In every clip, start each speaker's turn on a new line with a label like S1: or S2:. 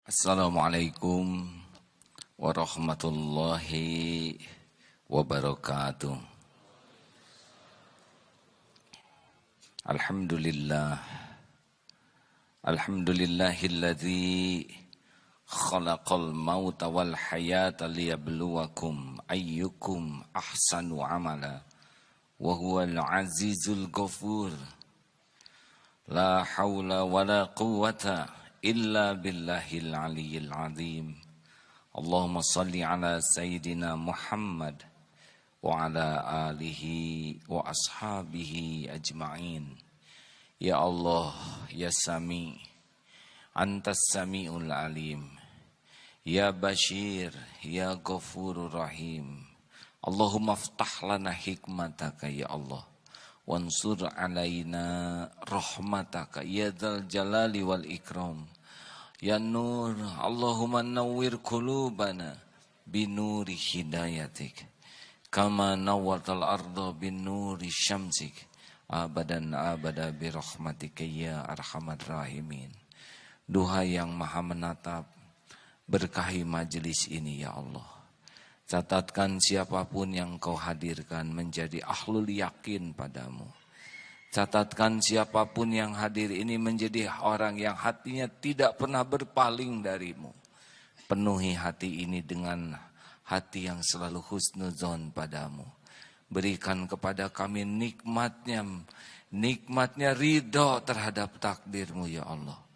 S1: Assalamualaikum warahmatullahi wabarakatuh. Alhamdulillah. Alhamdulillahilladzi khalaqal mauta wal hayata liyabluwakum ayyukum ahsanu amala wa huwal azizul ghafur. La haula wala quwwata illa billahil aliyyil azim. Allahumma salli ala sayyidina Muhammad wa ala alihi wa ashabihi ajma'in. Ya Allah, ya Sami, Antas Sami'ul Alim. Ya Bashir, ya Ghafurur Rahim. Allahumma aftah lana hikmataka ya Allah. Wansur alaina rahmataka ya dzal jalali wal ikram. Ya Nur, Allahumma nawwir qulubana binuri hidayatik kama nawwartal arda binuri syamsik abadan abada birahmatika ya arhamar rahimin. Duha yang maha menatap, berkahi majelis ini ya Allah. Catatkan siapapun yang kau hadirkan menjadi ahlul yakin padamu. Catatkan siapapun yang hadir ini menjadi orang yang hatinya tidak pernah berpaling darimu. Penuhi hati ini dengan hati yang selalu husnuzon padamu. Berikan kepada kami nikmatnya ridho terhadap takdirmu ya Allah.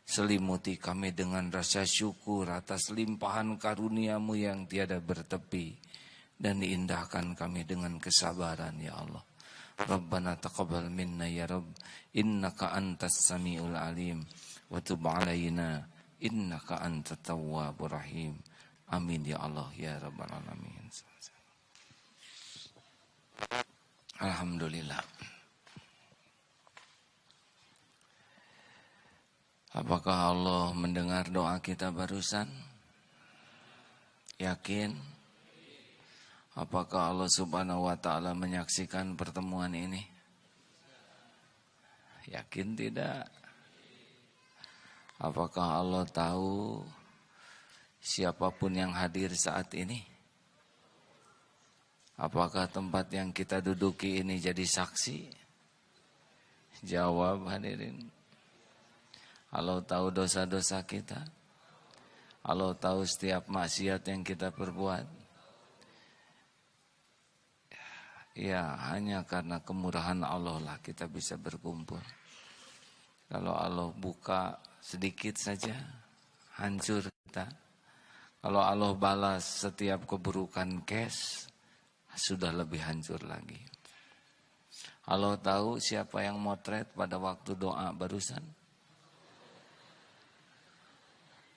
S1: Selimuti kami dengan rasa syukur atas limpahan karuniamu yang tiada bertepi. Dan indahkan kami dengan kesabaran ya Allah. Rabbana taqabbal minna ya Rabb. Innaka antas sami'ul alim. Wa tub alaina. Innaka antat tawwabur rahim. Amin ya Allah ya Rabbal alamin. Alhamdulillah. Apakah Allah mendengar doa kita barusan? Yakin? Apakah Allah subhanahu wa ta'ala menyaksikan pertemuan ini? Yakin tidak? Apakah Allah tahu siapapun yang hadir saat ini? Apakah tempat yang kita duduki ini jadi saksi? Jawab hadirin. Allah tahu dosa-dosa kita. Allah tahu setiap maksiat yang kita perbuat. Ya, hanya karena kemurahan Allah lah kita bisa berkumpul. Kalau Allah buka sedikit saja, hancur kita. Kalau Allah balas setiap keburukan cash, sudah lebih hancur lagi. Allah tahu siapa yang motret pada waktu doa barusan?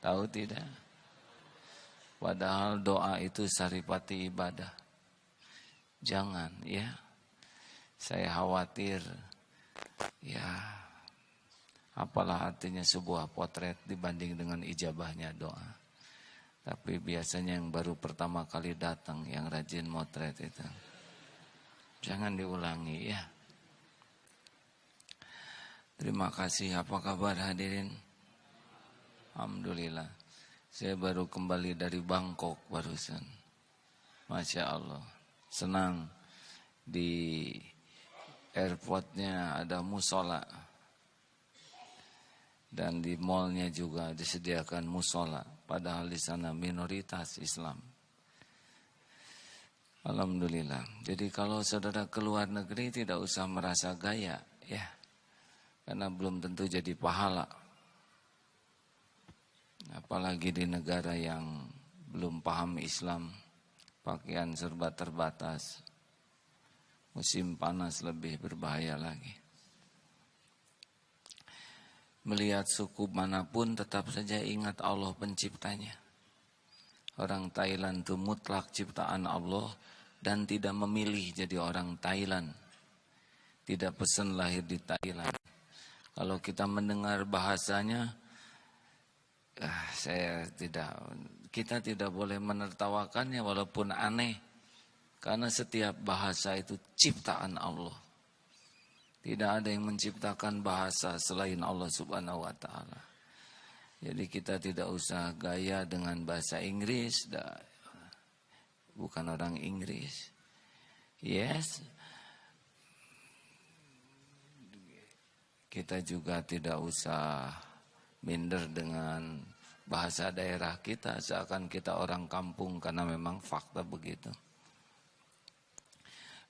S1: Tahu tidak? Padahal doa itu saripati ibadah. Jangan ya. Saya khawatir ya, apalah artinya sebuah potret dibanding dengan ijabahnya doa. Tapi biasanya yang baru pertama kali datang yang rajin motret itu. Jangan diulangi ya. Terima kasih. Apa kabar hadirin? Alhamdulillah. Saya baru kembali dari Bangkok barusan. Masya Allah. Senang. Di airportnya ada musola. Dan di mallnya juga disediakan musola. Padahal di sana minoritas Islam. Alhamdulillah. Jadi kalau saudara keluar negeri tidak usah merasa gaya. Ya. Karena belum tentu jadi pahala. Apalagi di negara yang belum paham Islam, pakaian serba terbatas, musim panas lebih berbahaya lagi. Melihat suku manapun tetap saja ingat Allah penciptanya. Orang Thailand itu mutlak ciptaan Allah dan tidak memilih jadi orang Thailand. Tidak pesan lahir di Thailand. Kalau kita mendengar bahasanya, kita tidak boleh menertawakannya walaupun aneh. Karena setiap bahasa itu ciptaan Allah. Tidak ada yang menciptakan bahasa selain Allah subhanahu wa ta'ala. Jadi kita tidak usah gaya dengan bahasa Inggris, bukan orang Inggris. Yes, kita juga tidak usah minder dengan bahasa daerah kita, seakan kita orang kampung karena memang fakta begitu.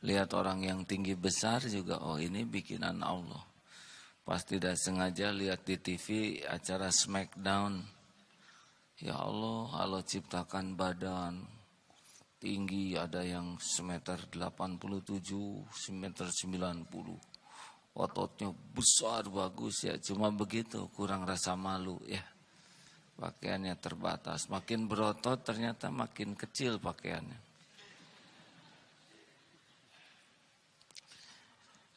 S1: Lihat orang yang tinggi besar juga, oh ini bikinan Allah. Pas tidak sengaja lihat di TV acara Smackdown. Ya Allah, Allah ciptakan badan tinggi, ada yang semeter 87, semeter 90. Ototnya besar, bagus ya. Cuma begitu, kurang rasa malu ya. Pakaiannya terbatas. Makin berotot ternyata makin kecil pakaiannya.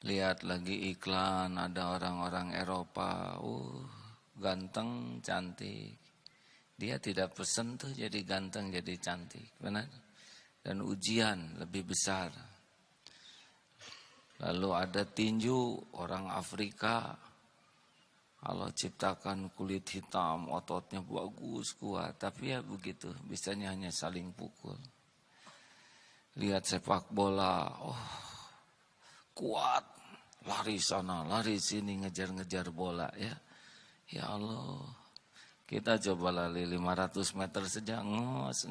S1: Lihat lagi iklan, ada orang-orang Eropa, ganteng, cantik. Dia tidak pesen tuh jadi ganteng, jadi cantik, benar? Dan ujian lebih besar. Lalu ada tinju, orang Afrika. Allah ciptakan kulit hitam, ototnya bagus, kuat. Tapi ya begitu, bisanya hanya saling pukul. Lihat sepak bola, kuat, lari sana, lari sini, ngejar-ngejar bola ya. Ya Allah, kita coba lari 500 meter saja, ngos.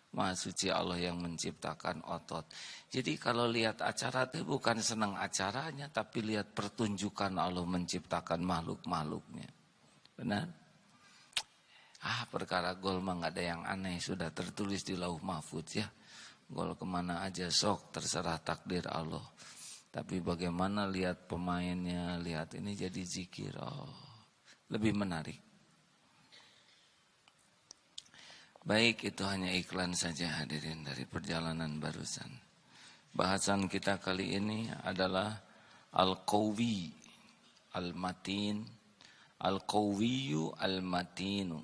S1: Maha suci Allah yang menciptakan otot. Jadi kalau lihat acara itu bukan senang acaranya, tapi lihat pertunjukan Allah menciptakan makhluk-makhluknya. Benar? Perkara gol mah gak ada yang aneh, sudah tertulis di Lauh Mahfudz ya. Gol kemana aja sok, terserah takdir Allah. Tapi bagaimana lihat pemainnya, lihat ini jadi zikir, lebih menarik. Baik, itu hanya iklan saja hadirin dari perjalanan barusan. Bahasan kita kali ini adalah Al-Qawi, Al-Matin, Al-Qawiyu, Al-Matinu.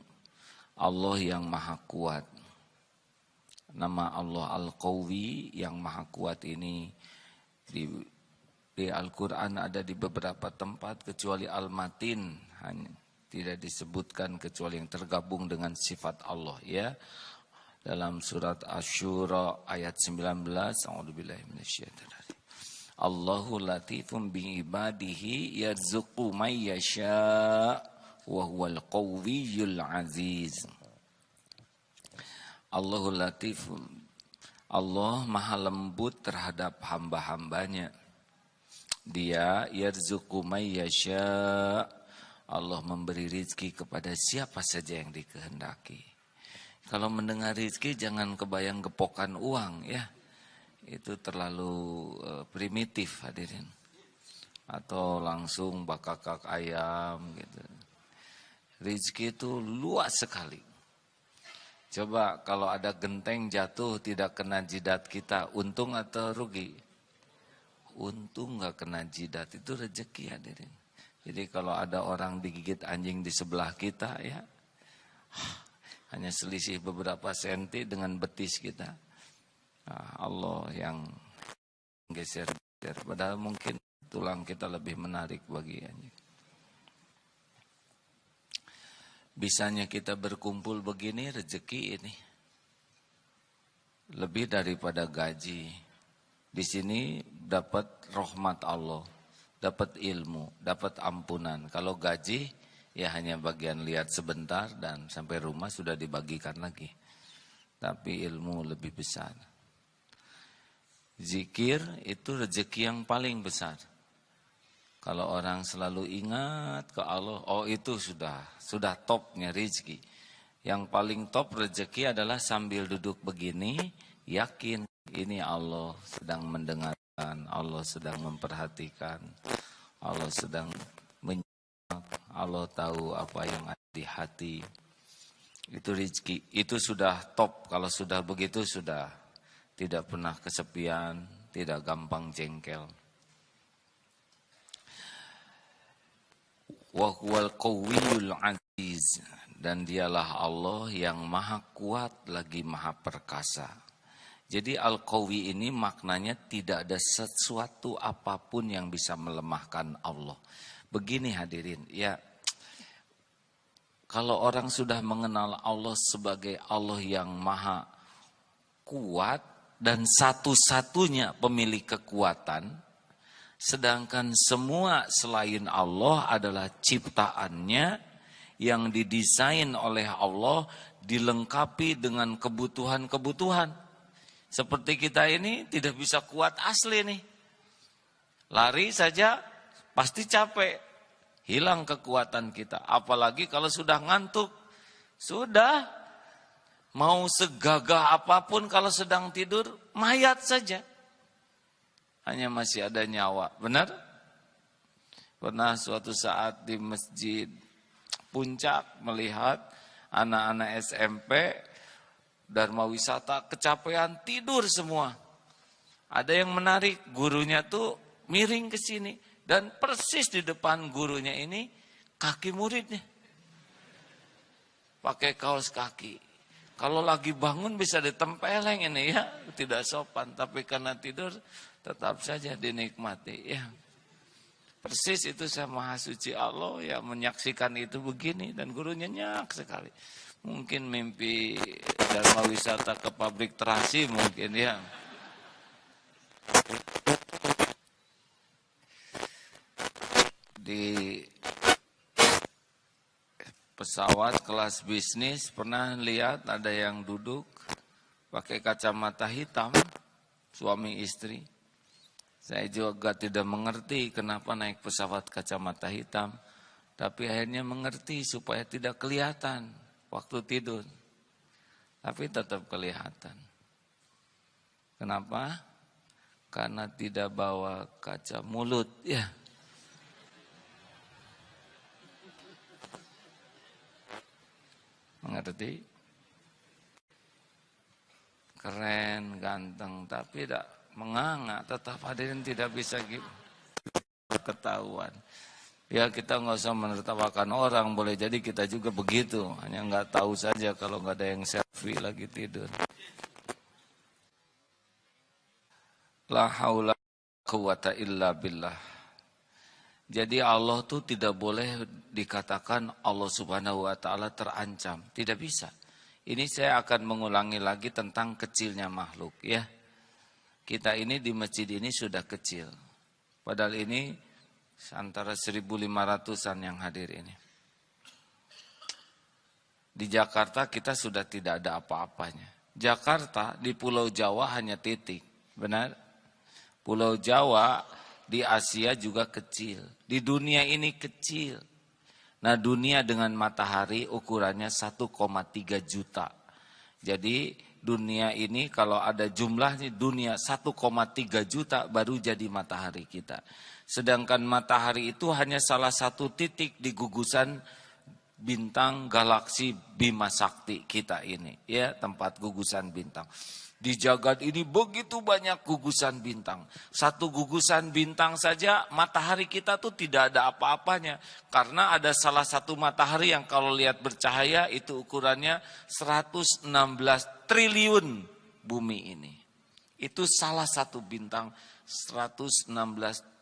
S1: Allah yang maha kuat. Nama Allah Al-Qawi yang maha kuat ini di Al-Quran ada di beberapa tempat, kecuali Al-Matin hanya tidak disebutkan kecuali yang tergabung dengan sifat Allah ya. Dalam surat Asy-Syura ayat 19, a'udzubillahi minasyaitonir. Allahu latifun bi ibadihi yarzuqu may yasha wa huwal qawiyyul aziz. Allahu latifun. Allah maha lembut terhadap hamba-hambanya. Dia yarzuqu may yasha. Allah memberi rizki kepada siapa saja yang dikehendaki. Kalau mendengar rizki jangan kebayang gepokan uang ya. Itu terlalu primitif hadirin. Atau langsung bakakak ayam gitu. Rizki itu luas sekali. Coba kalau ada genteng jatuh tidak kena jidat kita, untung atau rugi? Untung gak kena jidat, itu rezeki hadirin. Jadi kalau ada orang digigit anjing di sebelah kita ya, hanya selisih beberapa senti dengan betis kita. Allah yang geser, padahal mungkin tulang kita lebih menarik bagi anjing. Bisanya kita berkumpul begini, rezeki ini lebih daripada gaji. Di sini dapat rahmat Allah, dapat ilmu, dapat ampunan. Kalau gaji ya hanya bagian lihat sebentar dan sampai rumah sudah dibagikan lagi. Tapi ilmu lebih besar. Zikir itu rezeki yang paling besar. Kalau orang selalu ingat ke Allah, itu sudah topnya rezeki. Yang paling top rezeki adalah sambil duduk begini, yakin ini Allah sedang mendengarkan, Allah sedang memperhatikan, Allah sedang menyimak, Allah tahu apa yang ada di hati. Itu rezeki, itu sudah top. Kalau sudah begitu sudah tidak pernah kesepian, tidak gampang jengkel. Wa huwal qawiyyul aziz, dan dialah Allah yang maha kuat lagi maha perkasa. Jadi Al-Qawi ini maknanya tidak ada sesuatu apapun yang bisa melemahkan Allah. Begini hadirin, ya Kalau orang sudah mengenal Allah sebagai Allah yang maha kuat dan satu-satunya pemilik kekuatan, sedangkan semua selain Allah adalah ciptaannya yang didesain oleh Allah, dilengkapi dengan kebutuhan-kebutuhan. Seperti kita ini tidak bisa kuat asli nih. Lari saja pasti capek, hilang kekuatan kita. Apalagi kalau sudah ngantuk, sudah mau segagah apapun kalau sedang tidur, mayat saja. Hanya masih ada nyawa, benar? Pernah suatu saat di masjid Puncak melihat anak-anak SMP Dharma Wisata kecapean tidur semua. Ada yang menarik, gurunya tuh miring ke sini dan persis di depan gurunya ini kaki muridnya. Pakai kaos kaki. Kalau lagi bangun bisa ditempeleng ini ya, tidak sopan, tapi karena tidur tetap saja dinikmati ya. Persis itu sama Maha Suci Allah yang menyaksikan itu begini dan gurunya nyak sekali. Mungkin mimpi Dharma Wisata ke pabrik terasi mungkin ya. Di pesawat kelas bisnis pernah lihat ada yang duduk pakai kacamata hitam, suami istri. Saya juga tidak mengerti kenapa naik pesawat kacamata hitam, tapi akhirnya mengerti supaya tidak kelihatan waktu tidur. Tapi tetap kelihatan. Kenapa? Karena tidak bawa kaca mulut, ya. Mengerti? Keren, ganteng, tapi tidak menganga, tetap hadirin tidak bisa ketahuan. Ya kita nggak usah menertawakan orang, boleh jadi kita juga begitu, hanya nggak tahu saja kalau nggak ada yang selfie lagi tidur. La haula quwata illa billah. Jadi Allah tuh tidak boleh dikatakan Allah Subhanahu wa taala terancam, tidak bisa. Ini saya akan mengulangi lagi tentang kecilnya makhluk ya. Kita ini di masjid ini sudah kecil. Padahal ini antara 1.500-an yang hadir ini. Di Jakarta kita sudah tidak ada apa-apanya. Jakarta di Pulau Jawa hanya titik, benar? Pulau Jawa di Asia juga kecil. Di dunia ini kecil. Nah dunia dengan matahari ukurannya 1,3 juta. Jadi dunia ini kalau ada jumlahnya dunia 1,3 juta baru jadi matahari kita. Sedangkan matahari itu hanya salah satu titik di gugusan bintang galaksi Bima Sakti kita ini. Ya, tempat gugusan bintang. Di jagat ini begitu banyak gugusan bintang. Satu gugusan bintang saja matahari kita tuh tidak ada apa-apanya. Karena ada salah satu matahari yang kalau lihat bercahaya itu ukurannya 116 triliun bumi ini. Itu salah satu bintang 116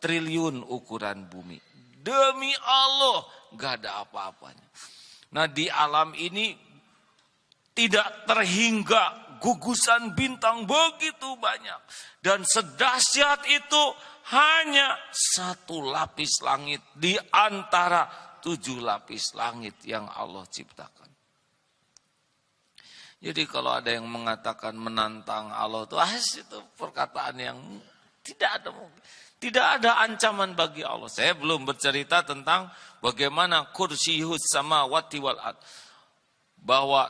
S1: triliun ukuran bumi. Demi Allah gak ada apa-apanya. Nah di alam ini tidak terhingga gugusan bintang begitu banyak. Dan sedahsyat itu hanya satu lapis langit di antara 7 lapis langit yang Allah ciptakan. Jadi kalau ada yang mengatakan menantang Allah itu perkataan yang tidak ada ancaman bagi Allah. Saya belum bercerita tentang bagaimana kursiyus samawati wal ard. Bahwa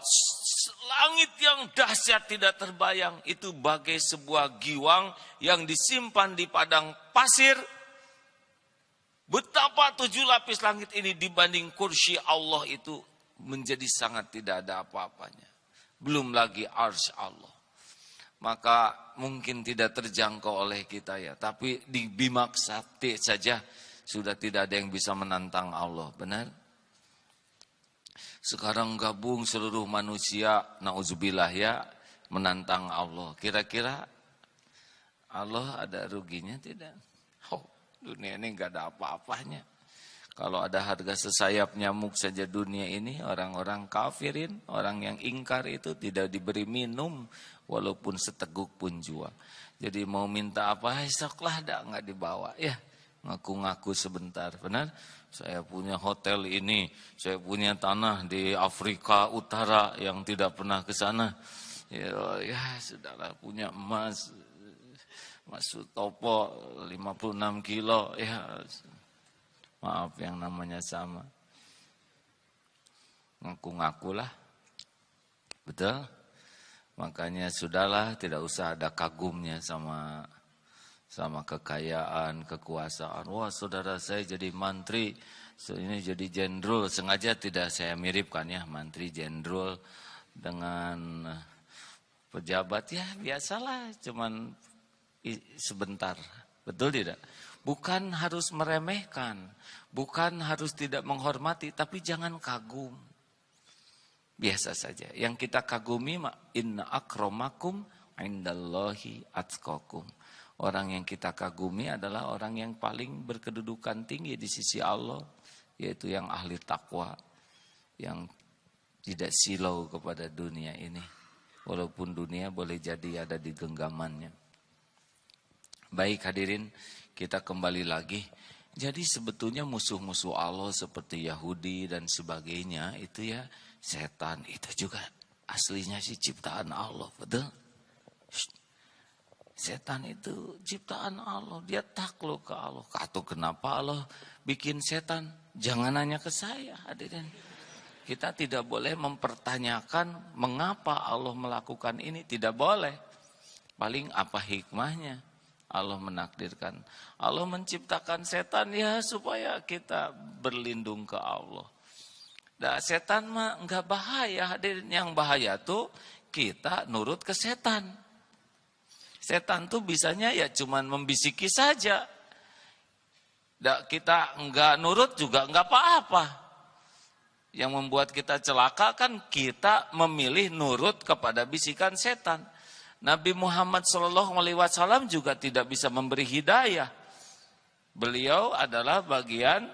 S1: langit yang dahsyat tidak terbayang itu bagai sebuah giwang yang disimpan di padang pasir. Betapa 7 lapis langit ini dibanding kursi Allah itu menjadi sangat tidak ada apa-apanya. Belum lagi arsy Allah. Maka mungkin tidak terjangkau oleh kita ya. Tapi di Bima Sakti saja sudah tidak ada yang bisa menantang Allah. Benar? Sekarang gabung seluruh manusia, na'udzubillah ya, menantang Allah. Kira-kira Allah ada ruginya tidak? Oh, dunia ini gak ada apa-apanya. Kalau ada harga sesayap nyamuk saja dunia ini, orang-orang kafirin, orang yang ingkar itu tidak diberi minum walaupun seteguk pun jua. Jadi mau minta apa, esoklah nggak dibawa. Ya, ngaku-ngaku sebentar, benar? Saya punya hotel ini, saya punya tanah di Afrika Utara yang tidak pernah ke sana. Ya sudahlah, punya emas Sutopo 56 kilo, ya maaf yang namanya sama. Ngaku-ngakulah. Betul? Makanya sudahlah, tidak usah ada kagumnya sama kekayaan, kekuasaan. Wah, saudara saya jadi mantri, ini jadi jenderal. Sengaja tidak saya miripkan ya, mantri jenderal dengan pejabat ya biasalah, cuman sebentar. Betul tidak? Bukan harus meremehkan, bukan harus tidak menghormati, tapi jangan kagum. Biasa saja. Yang kita kagumi, inna akramakum indallahi atqakum. Orang yang kita kagumi adalah orang yang paling berkedudukan tinggi di sisi Allah, yaitu yang ahli takwa, yang tidak silau kepada dunia ini. Walaupun dunia boleh jadi ada di genggamannya. Baik hadirin, kita kembali lagi. Jadi sebetulnya musuh-musuh Allah seperti Yahudi dan sebagainya itu ya setan, itu juga aslinya sih ciptaan Allah, betul? Setan itu ciptaan Allah, dia takluk ke Allah. Atau kenapa Allah bikin setan? Jangan nanya ke saya hadirin. Kita tidak boleh mempertanyakan mengapa Allah melakukan ini, tidak boleh. Paling apa hikmahnya? Allah menakdirkan. Allah menciptakan setan ya supaya kita berlindung ke Allah. Nah, setan mah enggak bahaya, hadirin. Yang bahaya tuh kita nurut ke setan. Setan tuh bisanya ya cuman membisiki saja. Nah, kita enggak nurut juga enggak apa-apa. Yang membuat kita celaka kan kita memilih nurut kepada bisikan setan. Nabi Muhammad SAW juga tidak bisa memberi hidayah. Beliau adalah bagian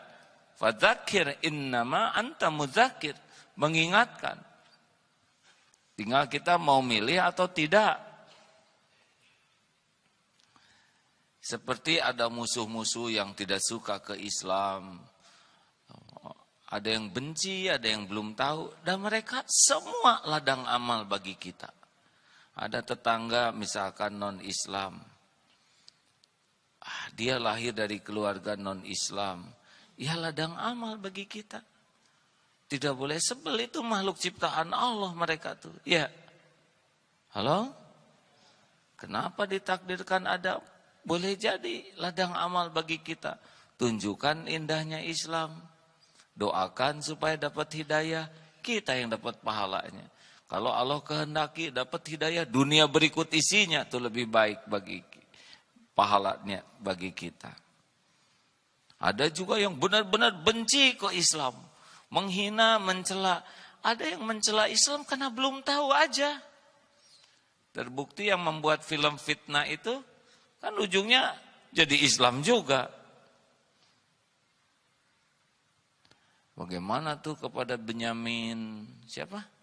S1: fadzakir innama anta mudzakir, mengingatkan. Tinggal kita mau milih atau tidak. Seperti ada musuh-musuh yang tidak suka ke Islam. Ada yang benci, ada yang belum tahu. Dan mereka semua ladang amal bagi kita. Ada tetangga misalkan non-Islam. Dia lahir dari keluarga non-Islam. Ya ladang amal bagi kita. Tidak boleh sebel, itu makhluk ciptaan Allah mereka tuh. Ya. Halo? Kenapa ditakdirkan ada? Boleh jadi ladang amal bagi kita. Tunjukkan indahnya Islam. Doakan supaya dapat hidayah. Kita yang dapat pahalanya. Kalau Allah kehendaki dapat hidayah, dunia berikut isinya itu lebih baik bagi pahalanya bagi kita. Ada juga yang benar-benar benci ke Islam, menghina, mencela. Ada yang mencela Islam karena belum tahu aja. Terbukti yang membuat film fitnah itu kan ujungnya jadi Islam juga. Bagaimana tuh kepada Benyamin siapa?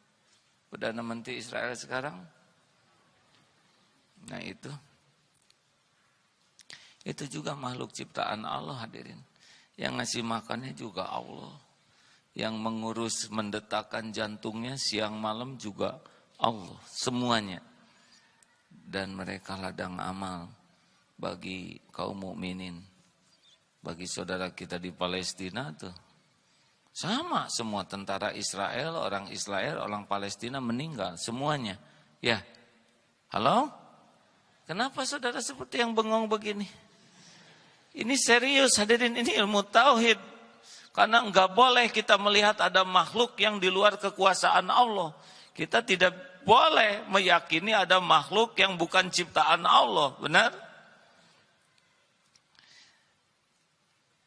S1: Perdana Menteri Israel sekarang. Nah itu juga makhluk ciptaan Allah hadirin. Yang ngasih makannya juga Allah. Yang mengurus mendetakkan jantungnya siang malam juga Allah. Semuanya. Dan mereka ladang amal bagi kaum mukminin. Bagi saudara kita di Palestina tuh. Sama semua tentara Israel, orang Palestina meninggal semuanya. Ya. Halo? Kenapa saudara seperti yang bengong begini? Ini serius hadirin, ini ilmu tauhid. Karena enggak boleh kita melihat ada makhluk yang di luar kekuasaan Allah. Kita tidak boleh meyakini ada makhluk yang bukan ciptaan Allah, benar?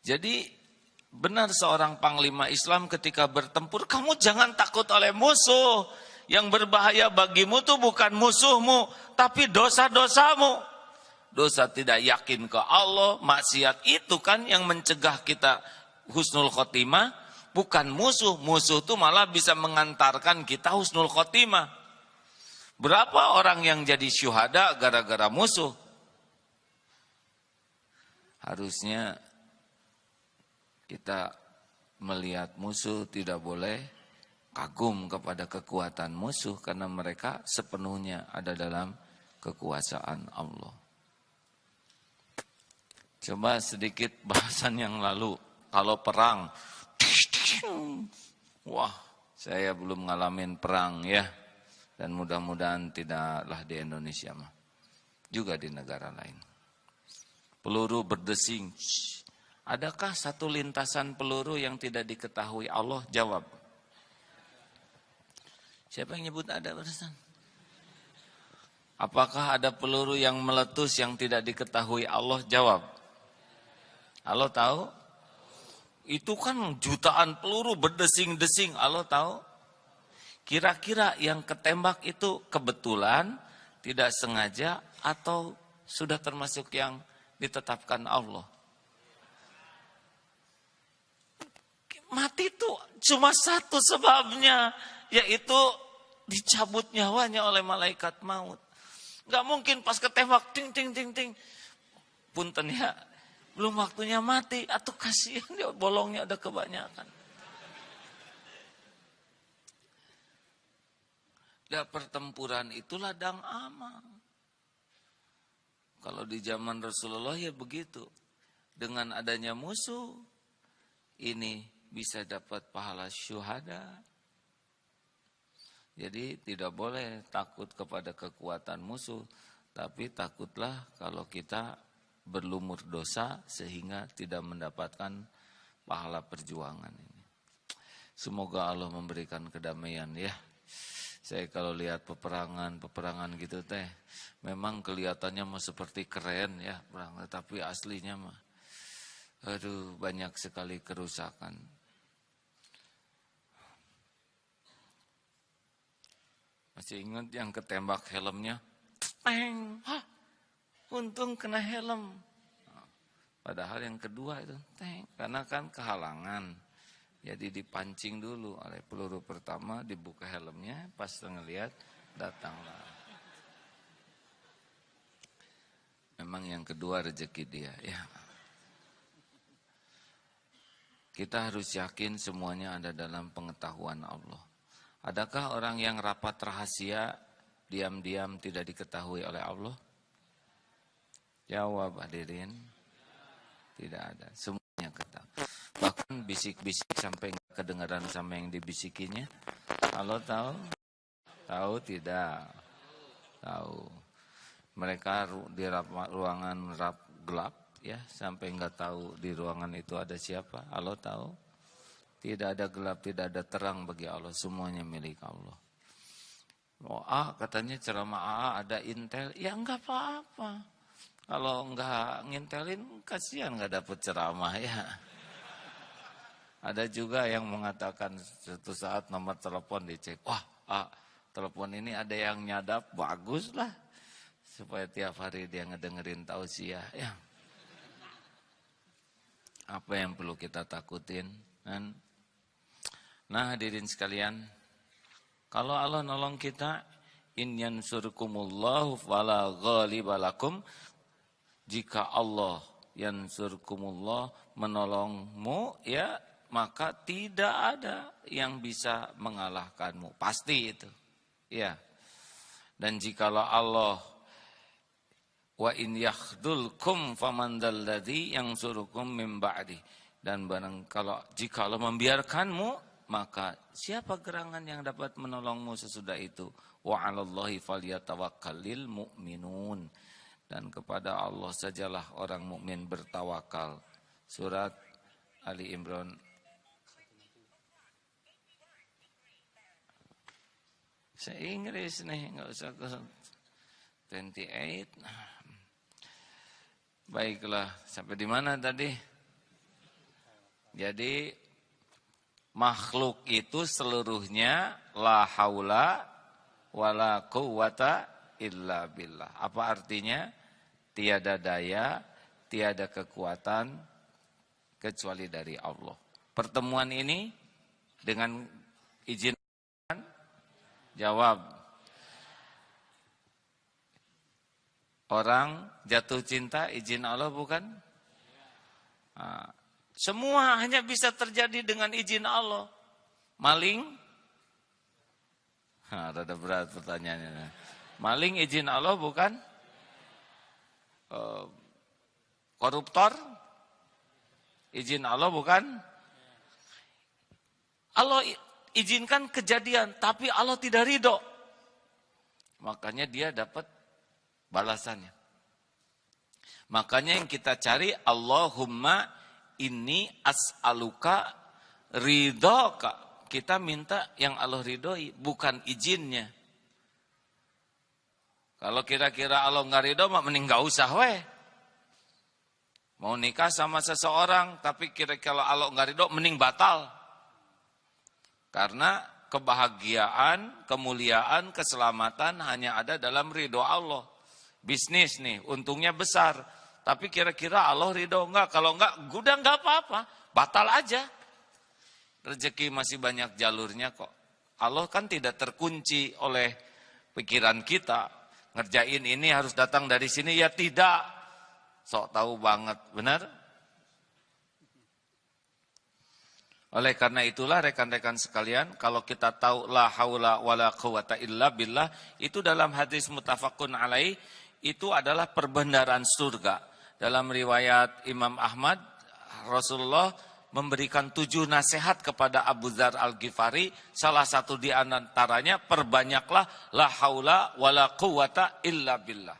S1: Jadi benar seorang panglima Islam ketika bertempur, kamu jangan takut oleh musuh. Yang berbahaya bagimu itu bukan musuhmu, tapi dosa-dosamu. Dosa tidak yakin ke Allah, maksiat itu kan yang mencegah kita husnul khotimah bukan musuh. Musuh itu malah bisa mengantarkan kita husnul khotimah. Berapa orang yang jadi syuhada gara-gara musuh? Harusnya kita melihat musuh tidak boleh kagum kepada kekuatan musuh karena mereka sepenuhnya ada dalam kekuasaan Allah. Coba sedikit bahasan yang lalu, kalau perang, wah saya belum ngalamin perang ya, dan mudah-mudahan tidaklah di Indonesia mah, juga di negara lain. Peluru berdesing. Adakah satu lintasan peluru yang tidak diketahui Allah? Jawab. Siapa yang nyebut ada barusan? Apakah ada peluru yang meletus yang tidak diketahui Allah? Jawab. Allah tahu? Itu kan jutaan peluru berdesing-desing. Allah tahu? Kira-kira yang ketembak itu kebetulan, tidak sengaja, atau sudah termasuk yang ditetapkan Allah? Mati itu cuma satu sebabnya, yaitu dicabut nyawanya oleh malaikat maut. Gak mungkin pas ketembak ting ting ting ting, punten ya, belum waktunya mati, atau kasihan dia bolongnya ada kebanyakan. Dan pertempuran itu ladang amal. Kalau di zaman Rasulullah ya begitu. Dengan adanya musuh, ini bisa dapat pahala syuhada. Jadi tidak boleh takut kepada kekuatan musuh, tapi takutlah kalau kita berlumur dosa sehingga tidak mendapatkan pahala perjuangan ini. Semoga Allah memberikan kedamaian ya. Saya kalau lihat peperangan gitu teh, memang kelihatannya mah seperti keren ya perang, tapi aslinya mah aduh banyak sekali kerusakan. Masih ingat yang ketembak helmnya? Peng, hah, untung kena helm. Padahal yang kedua itu, karena kan kehalangan. Jadi dipancing dulu oleh peluru pertama, dibuka helmnya, pas ngelihat datanglah. Memang yang kedua rezeki dia, ya. Kita harus yakin semuanya ada dalam pengetahuan Allah. Adakah orang yang rapat rahasia, diam-diam tidak diketahui oleh Allah? Jawab hadirin. Tidak ada, semuanya ketahui. Bahkan bisik-bisik sampai kedengaran sama yang dibisikinya. Allah tahu? Tahu tidak? Tahu. Mereka di ruangan gelap ya, sampai enggak tahu di ruangan itu ada siapa. Allah tahu? Tidak ada gelap, tidak ada terang bagi Allah, semuanya milik Allah. Oh, katanya ceramah ada intel, ya enggak apa-apa. Kalau enggak ngintelin, kasihan enggak dapat ceramah ya. Ada juga yang mengatakan suatu saat nomor telepon dicek, wah telepon ini ada yang nyadap, bagus lah. Supaya tiap hari dia ngedengerin tausiah ya. Apa yang perlu kita takutin? Nah hadirin sekalian, kalau Allah nolong kita, in yansurkumullahu fala ghaliba lakum. Jika Allah yansurkumullah menolongmu, ya maka tidak ada yang bisa mengalahkanmu. Pasti itu. Ya. Dan jikalau Allah wa in yakhdulkum famandalladzi yansurukum min ba'di. Dan jika Allah membiarkanmu, maka siapa gerangan yang dapat menolongmu sesudah itu? Wa 'alallahi falyatawakkalul mu'minun. Dan kepada Allah sajalah orang mukmin bertawakal. Surat Ali Imran saya Inggris nih, enggak usah ke 28. Baiklah, sampai di mana tadi? Jadi makhluk itu seluruhnya la haula wala quwata illa billah. Apa artinya? Tiada daya, tiada kekuatan kecuali dari Allah. Pertemuan ini dengan izin jawab. Orang jatuh cinta izin Allah bukan? Nah, semua hanya bisa terjadi dengan izin Allah. Maling? Rada berat pertanyaannya. Maling izin Allah bukan? Koruptor? Izin Allah bukan? Allah izinkan kejadian, tapi Allah tidak ridho. Makanya dia dapat balasannya. Makanya yang kita cari, Allahumma inni as'aluka ridhoka. Kita minta yang Allah ridhoi, bukan izinnya. Kalau kira-kira Allah nggak ridho, mending nggak usah weh. Mau nikah sama seseorang, tapi kira-kira Allah nggak ridho, mending batal. Karena kebahagiaan, kemuliaan, keselamatan hanya ada dalam ridho Allah. Bisnis nih, untungnya besar. Tapi kira-kira Allah ridho enggak? Kalau enggak, udah enggak apa-apa. Batal aja. Rezeki masih banyak jalurnya kok. Allah kan tidak terkunci oleh pikiran kita. Ngerjain ini harus datang dari sini, ya tidak. Sok tahu banget, benar? Oleh karena itulah rekan-rekan sekalian, kalau kita tahu la haula wala quwata illa billah, itu dalam hadis muttafaqun alaih, itu adalah perbendaharaan surga. Dalam riwayat Imam Ahmad, Rasulullah memberikan 7 nasihat kepada Abu Dzar Al-Ghifari. Salah satu di antaranya, perbanyaklah la haula wala quwata illa billah.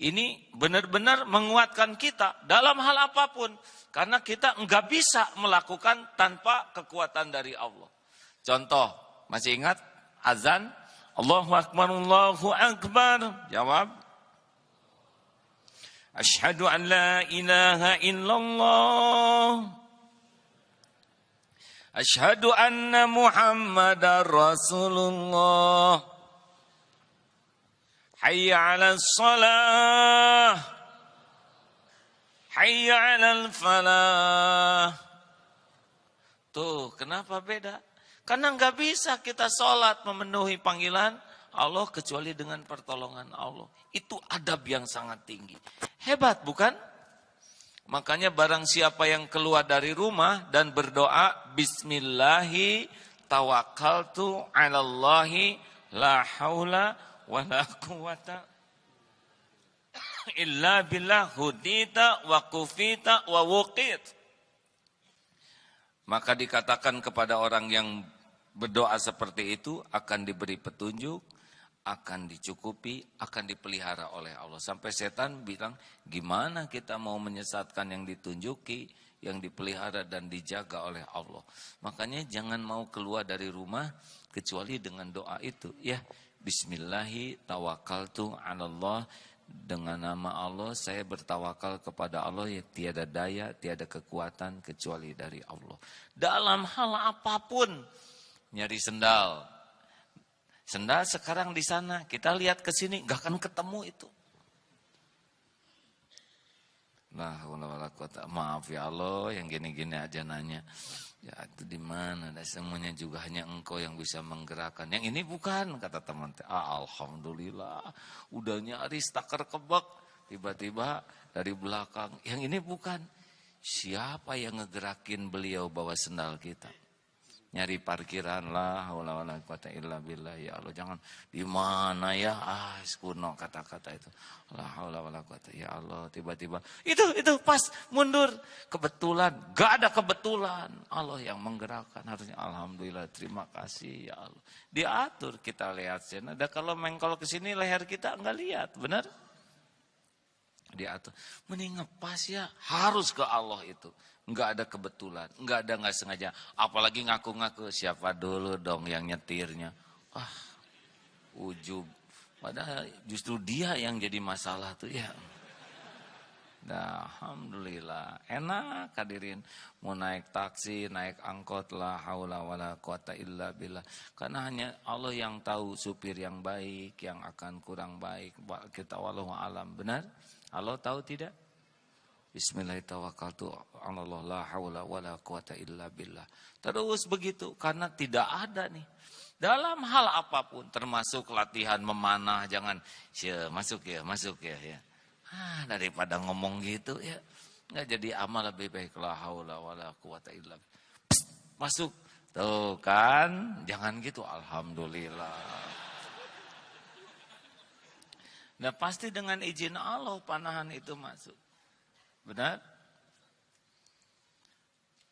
S1: Ini benar-benar menguatkan kita dalam hal apapun. Karena kita enggak bisa melakukan tanpa kekuatan dari Allah. Contoh, masih ingat azan? Allahu Akbar, Allahu Akbar. Jawab. Asyhadu an la ilaha illallah. Asyhadu anna Muhammadar Rasulullah. Hayya 'alas shalah. Hayya 'alal falah. Tuh, kenapa beda? Karena enggak bisa kita sholat memenuhi panggilan Allah kecuali dengan pertolongan Allah. Itu adab yang sangat tinggi. Hebat bukan? Makanya barang siapa yang keluar dari rumah dan berdoa, Bismillahi tawakkaltu 'alallahi la haula wa la quwata illa billah hudita wa kufita wa wuqit. Maka dikatakan kepada orang yang berdoa seperti itu akan diberi petunjuk, akan dicukupi, akan dipelihara oleh Allah. Sampai setan bilang, gimana kita mau menyesatkan yang ditunjuki, yang dipelihara dan dijaga oleh Allah. Makanya jangan mau keluar dari rumah kecuali dengan doa itu. Ya, Bismillahi tawakkaltu 'alallah. Dengan nama Allah saya bertawakal kepada Allah, ya tiada daya, tiada kekuatan kecuali dari Allah. Dalam hal apapun, nyari sendal. Sendal sekarang di sana, kita lihat ke sini enggak akan ketemu itu. Nah, maaf ya Allah, yang gini-gini aja nanya. Ya itu di mana? Dan semuanya juga hanya Engkau yang bisa menggerakkan. Yang ini bukan, kata teman. Alhamdulillah, udah nyaris takar kebak. Tiba-tiba dari belakang, yang ini bukan. Siapa yang ngegerakin beliau bawa sendal kita? Nyari parkiran lah, haula wala quwata illa billah. Ya Allah, jangan di mana ya, kuno kata-kata itu. La haula wala quwata, ya Allah, tiba-tiba itu pas mundur. Kebetulan, gak ada kebetulan. Allah yang menggerakkan, harusnya alhamdulillah, terima kasih ya Allah. Diatur, kita lihat sini. Ada kalau mengkol ke sini leher kita enggak lihat, benar? Diatur. Mending ngepas ya, harus ke Allah itu. Enggak ada kebetulan, enggak sengaja. Apalagi ngaku-ngaku, siapa dulu dong yang nyetirnya. Ujub. Padahal justru dia yang jadi masalah tuh ya. Nah, alhamdulillah. Enak hadirin. Mau naik taksi, naik angkot, la haula wala quwata illa billah. Karena hanya Allah yang tahu supir yang baik, yang akan kurang baik. Kita wallahu alam. Benar? Allah tahu tidak? Bismillahirrahmanirrahim. La haula wala quwata illa billah. Terus begitu karena tidak ada nih. Dalam hal apapun termasuk latihan memanah, jangan masuk ya. Daripada ngomong gitu ya. Enggak jadi amal lebih baik, la haula wala quwata illa billah. Masuk. Tuh kan, jangan gitu, alhamdulillah. Nah pasti dengan izin Allah panahan itu masuk. Benar?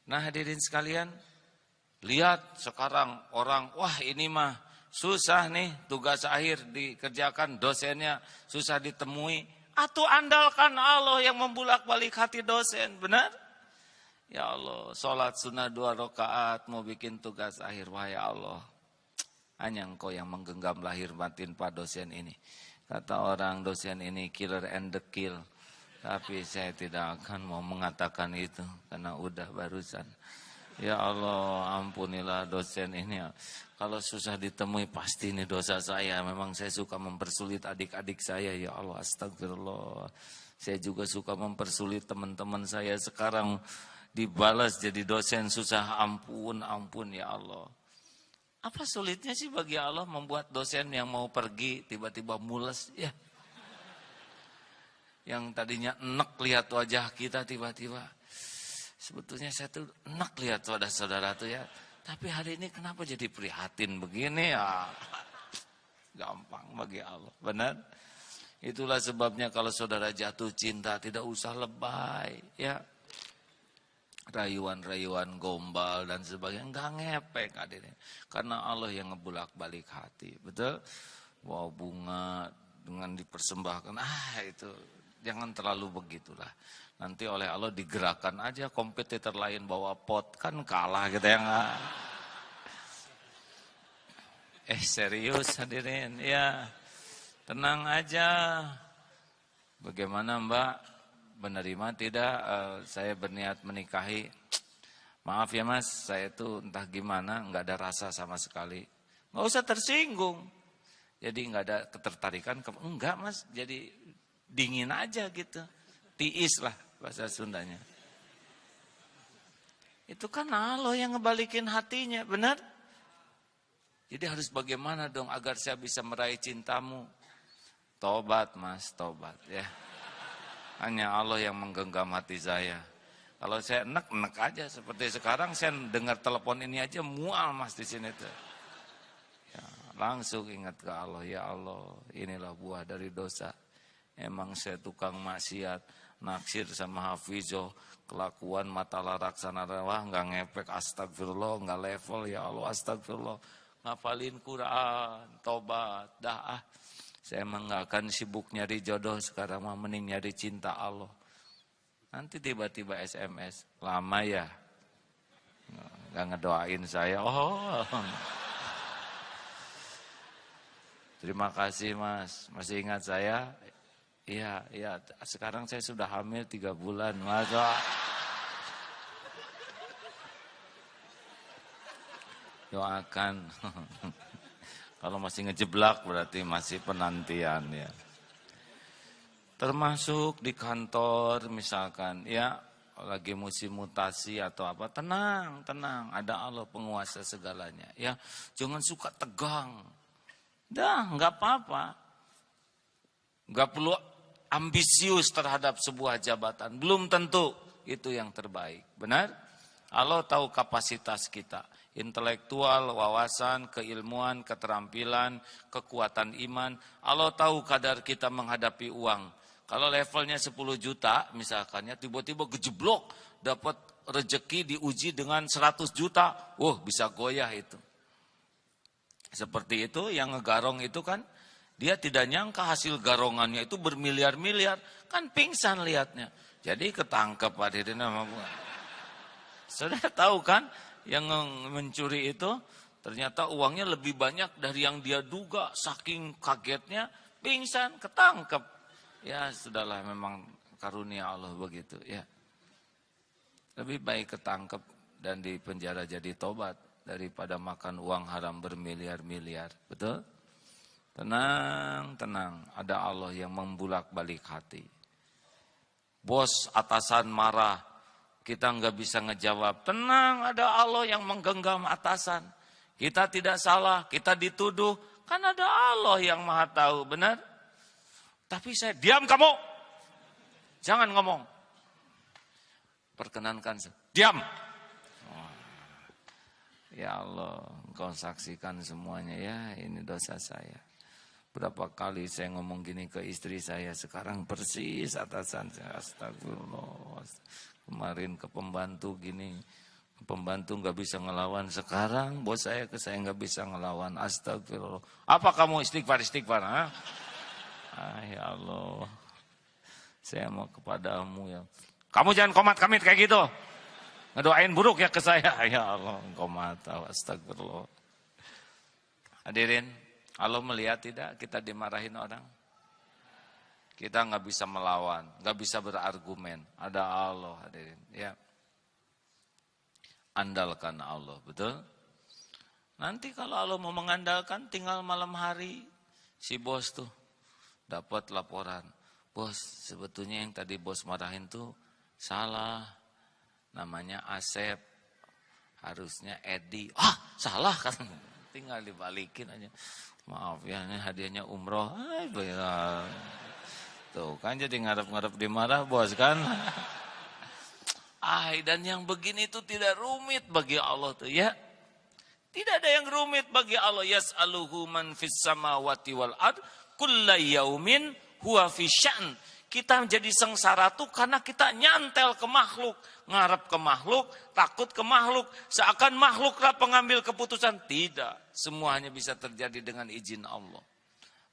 S1: Nah hadirin sekalian, lihat sekarang orang, wah ini mah susah nih tugas akhir dikerjakan, dosennya susah ditemui. Atau andalkan Allah yang membulak-balik hati dosen, benar? Ya Allah, sholat sunnah 2 rakaat mau bikin tugas akhir, wahai Allah. Hanya Engkau yang menggenggam lahir batin Pak dosen ini. Kata orang dosen ini killer and the kill. Tapi saya tidak akan mau mengatakan itu karena udah barusan. Ya Allah, ampunilah dosen ini. Kalau susah ditemui pasti ini dosa saya. Memang saya suka mempersulit adik-adik saya. Ya Allah, astagfirullah. Saya juga suka mempersulit teman-teman saya. Sekarang dibalas jadi dosen susah, ampun ya Allah. Apa sulitnya sih bagi Allah membuat dosen yang mau pergi tiba-tiba mules ya? Yang tadinya enak lihat wajah kita tiba-tiba. Sebetulnya saya tuh enak lihat saudara-saudara tuh ya. Tapi hari ini kenapa jadi prihatin begini ya? Gampang bagi Allah, benar? Itulah sebabnya kalau saudara jatuh cinta tidak usah lebay ya. Rayuan-rayuan gombal dan sebagainya enggak ngepek hadirin. Karena Allah yang ngebulak-balik hati, betul? Wow, bunga dengan dipersembahkan, itu jangan terlalu begitulah. Nanti oleh Allah digerakkan aja kompetitor lain bawa pot, kan kalah gitu ya enggak? Serius hadirin, ya tenang aja. Bagaimana Mbak? Menerima tidak saya berniat menikahi? Maaf ya Mas, saya tuh entah gimana enggak ada rasa sama sekali. Enggak usah tersinggung. Jadi enggak ada ketertarikan, enggak Mas, jadi dingin aja gitu. Tiis lah bahasa Sundanya. Itu kan Allah yang ngebalikin hatinya, benar? Jadi harus bagaimana dong agar saya bisa meraih cintamu? Tobat Mas, tobat ya. Hanya Allah yang menggenggam hati saya. Kalau saya enek aja seperti sekarang saya dengar telepon ini aja mual Mas di sini tuh. Ya, langsung ingat ke Allah, ya Allah, inilah buah dari dosa. Emang saya tukang maksiat, naksir sama Hafizoh, kelakuan mata laksana wah enggak ngepek, astagfirullah, enggak level ya Allah, astagfirullah. Ngapalin Quran, tobat, dah saya emang gak akan sibuk nyari jodoh, sekarang mah mending nyari cinta Allah. Nanti tiba-tiba SMS, lama ya? Gak ngedoain saya, Terima kasih Mas, masih ingat saya? Iya, sekarang saya sudah hamil 3 bulan, Mas. Doakan. Kalau masih ngejeblak berarti masih penantian ya. Termasuk di kantor misalkan ya, lagi musim mutasi atau apa, tenang, ada Allah penguasa segalanya ya. Jangan suka tegang. Dah, enggak apa-apa. Enggak perlu ambisius terhadap sebuah jabatan, belum tentu itu yang terbaik. Benar? Allah tahu kapasitas kita. Intelektual, wawasan, keilmuan, keterampilan, kekuatan iman. Allah tahu kadar kita menghadapi uang. Kalau levelnya 10 juta misalkannya, tiba-tiba gejeblok dapat rezeki diuji dengan 100 juta. Bisa goyah itu. Seperti itu yang ngegarong itu kan, dia tidak nyangka hasil garongannya itu bermiliar-miliar. Kan pingsan lihatnya. Jadi ketangkep hadirin sama bunga. Sudah tahu kan? Yang mencuri itu ternyata uangnya lebih banyak dari yang dia duga, saking kagetnya pingsan, ketangkep. Ya sudahlah, memang karunia Allah begitu ya. Lebih baik ketangkep dan di penjara jadi tobat daripada makan uang haram bermiliar-miliar, betul? Tenang, ada Allah yang membulak-balik hati. Bos atasan marah, kita nggak bisa ngejawab. Tenang, ada Allah yang menggenggam atasan. Kita tidak salah, kita dituduh. Kan ada Allah yang maha tahu, benar? Tapi saya, diam kamu. Jangan ngomong. Perkenankan, diam. Ya Allah, Engkau saksikan semuanya ya, ini dosa saya. Berapa kali saya ngomong gini ke istri saya, sekarang persis atasan saya, astagfirullah. Kemarin ke pembantu gini, pembantu nggak bisa ngelawan, sekarang bos saya ke saya nggak bisa ngelawan, astagfirullah. Apa kamu istighfar, ha? Ya Allah, saya mau kepadamu ya. Kamu jangan komat kamit kayak gitu. Ngedoain buruk ya ke saya. Ya Allah, engkau maha tahu, astagfirullah. Hadirin, Allah melihat tidak kita dimarahin orang? Kita nggak bisa melawan, nggak bisa berargumen. Ada Allah, hadirin. Ya, andalkan Allah, betul? Nanti kalau Allah mau mengandalkan, tinggal malam hari si bos tuh dapat laporan. Bos, sebetulnya yang tadi bos marahin tuh salah. Namanya Asep, harusnya Edi. Salah kan? Tinggal dibalikin aja. Maaf ya, ini hadiahnya umroh. Tuh kan jadi ngarep-ngarep dimarah bos kan. Dan yang begini itu tidak rumit bagi Allah tuh ya. Tidak ada yang rumit bagi Allah. Yas'aluhu man fis samawati wal ard kulla yaumin huwa fi sya'n. Kita menjadi sengsara tuh karena kita nyantel ke makhluk, ngarep ke makhluk, takut ke makhluk, seakan makhluklah pengambil keputusan. Tidak, semuanya bisa terjadi dengan izin Allah.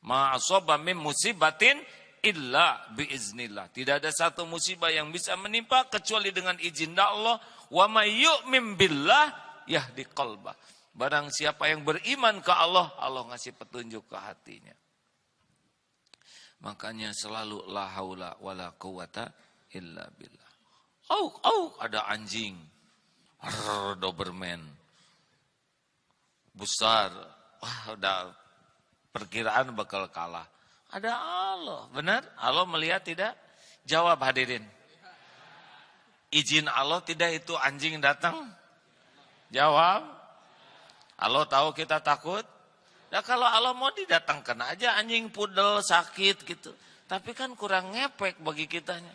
S1: Ma asaba min musibatin illa biiznillah. Tidak ada satu musibah yang bisa menimpa kecuali dengan izin Allah. Wa may yu'min billah yahdi qalbah. Barang siapa yang beriman ke Allah, Allah ngasih petunjuk ke hatinya. Makanya selalu la haula wala quwata illa billah. Ada anjing. Doberman. Besar. Udah perkiraan bakal kalah. Ada Allah, benar? Allah melihat tidak? Jawab hadirin. Izin Allah tidak itu anjing datang? Jawab. Allah tahu kita takut? Ya kalau Allah mau didatangkan aja anjing pudel sakit gitu. Tapi kan kurang ngepek bagi kitanya.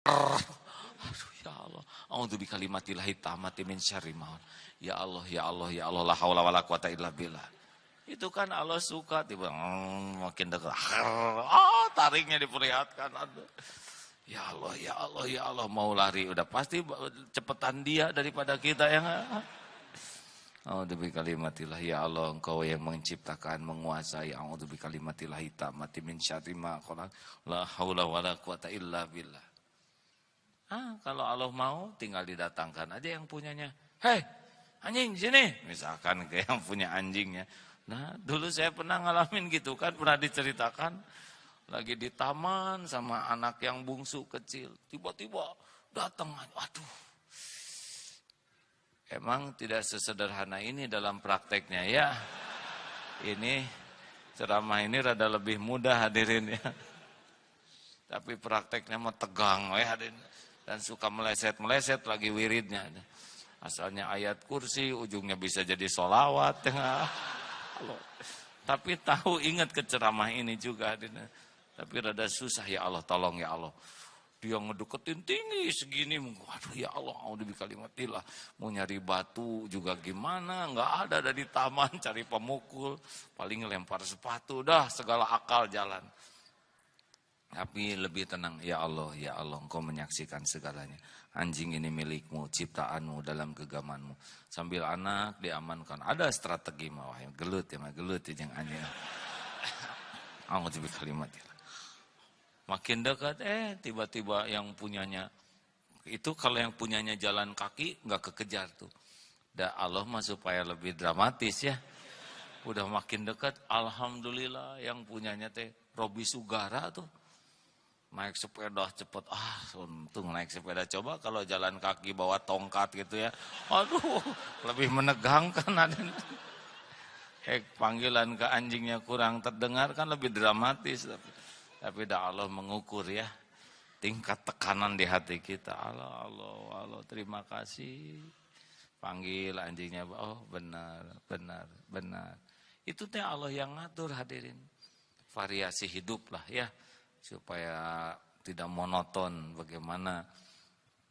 S1: Aduh ya Allah. A'udzu bikalimatillahi tammati min syarri ma. Ya Allah, ya Allah, ya Allah, la haula wala quwata illa billah. Itu kan Allah suka tiba makin dekat. Taringnya diperlihatkan. Aduh. Ya Allah, ya Allah, ya Allah, mau lari udah pasti cepetan dia daripada kita yang A'udzu bikalimatillahi, ya Allah, Engkau yang menciptakan, menguasai. A'udzu bikalimatillahi tammati min syarri ma khalaq. La haula wala quwata illa billah. Kalau Allah mau tinggal didatangkan aja yang punyanya. Hei, anjing sini. Misalkan kayak yang punya anjingnya. Nah, dulu saya pernah ngalamin gitu kan, pernah diceritakan. Lagi di taman sama anak yang bungsu kecil. Tiba-tiba datang, aduh. Emang tidak sesederhana ini dalam prakteknya ya. Ini ceramah ini rada lebih mudah hadirin ya. Tapi prakteknya mah tegang ya hadirin. Dan suka meleset-meleset lagi wiridnya. Asalnya ayat kursi, ujungnya bisa jadi sholawat. Tapi tahu ingat ke ceramah ini juga hadirin. Tapi rada susah ya Allah, tolong ya Allah. Dia ngedeketin tinggi segini, waduh ya Allah, a'udzu bikalimatillah. Mau nyari batu juga gimana, nggak ada di taman, cari pemukul, paling lempar sepatu, dah segala akal jalan. Tapi lebih tenang, ya Allah, Engkau menyaksikan segalanya. Anjing ini milikmu, ciptaanmu dalam genggamanmu. Sambil anak diamankan, ada strategi mah, gelut ya yang anjing. A'udzu bikalimatillah. Makin dekat, tiba-tiba yang punyanya, itu kalau yang punyanya jalan kaki, nggak kekejar tuh. Dan Allah mah supaya lebih dramatis ya. Udah makin dekat, alhamdulillah yang punyanya Robi Sugara tuh. Naik sepeda cepet, untung naik sepeda. Coba kalau jalan kaki bawa tongkat gitu ya. Aduh, lebih menegangkan. Panggilan ke anjingnya kurang terdengar kan lebih dramatis. Tapi dah Allah mengukur ya. tingkat tekanan di hati kita. Allah, Allah, Allah, terima kasih. Panggil anjingnya, oh benar, benar, benar. Itu teh Allah yang ngatur hadirin. Variasi hidup lah ya, supaya tidak monoton. Bagaimana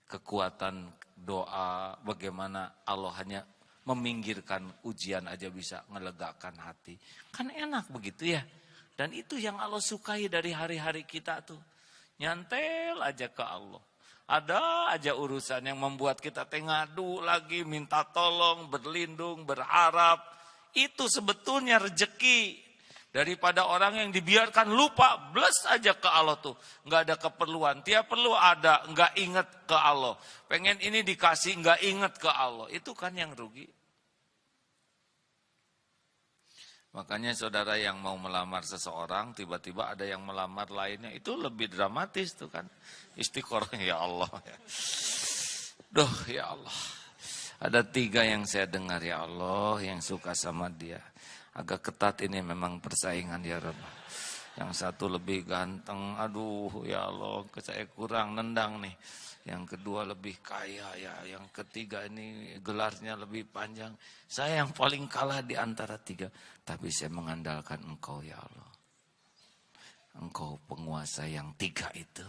S1: kekuatan doa, bagaimana Allah hanya meminggirkan ujian aja bisa ngelegakan hati. Kan enak begitu ya. Dan itu yang Allah sukai dari hari-hari kita tuh. Nyantel aja ke Allah. Ada aja urusan yang membuat kita ngadu lagi, minta tolong, berlindung, berharap. Itu sebetulnya rezeki. Daripada orang yang dibiarkan lupa, bless aja ke Allah tuh. Nggak ada keperluan, tiap perlu ada, nggak inget ke Allah. Pengen ini dikasih, nggak inget ke Allah. Itu kan yang rugi. Makanya saudara yang mau melamar seseorang, tiba-tiba ada yang melamar lainnya, itu lebih dramatis tuh kan. Istiqoroh, ya Allah. Duh, ya Allah. Ada 3 yang saya dengar, ya Allah, yang suka sama dia. Agak ketat ini memang persaingan, ya Rabb. Yang satu lebih ganteng, aduh ya Allah, saya kurang nendang nih. Yang kedua lebih kaya ya, yang ketiga ini gelarnya lebih panjang. Saya yang paling kalah di antara 3, tapi saya mengandalkan Engkau ya Allah. Engkau penguasa yang 3 itu,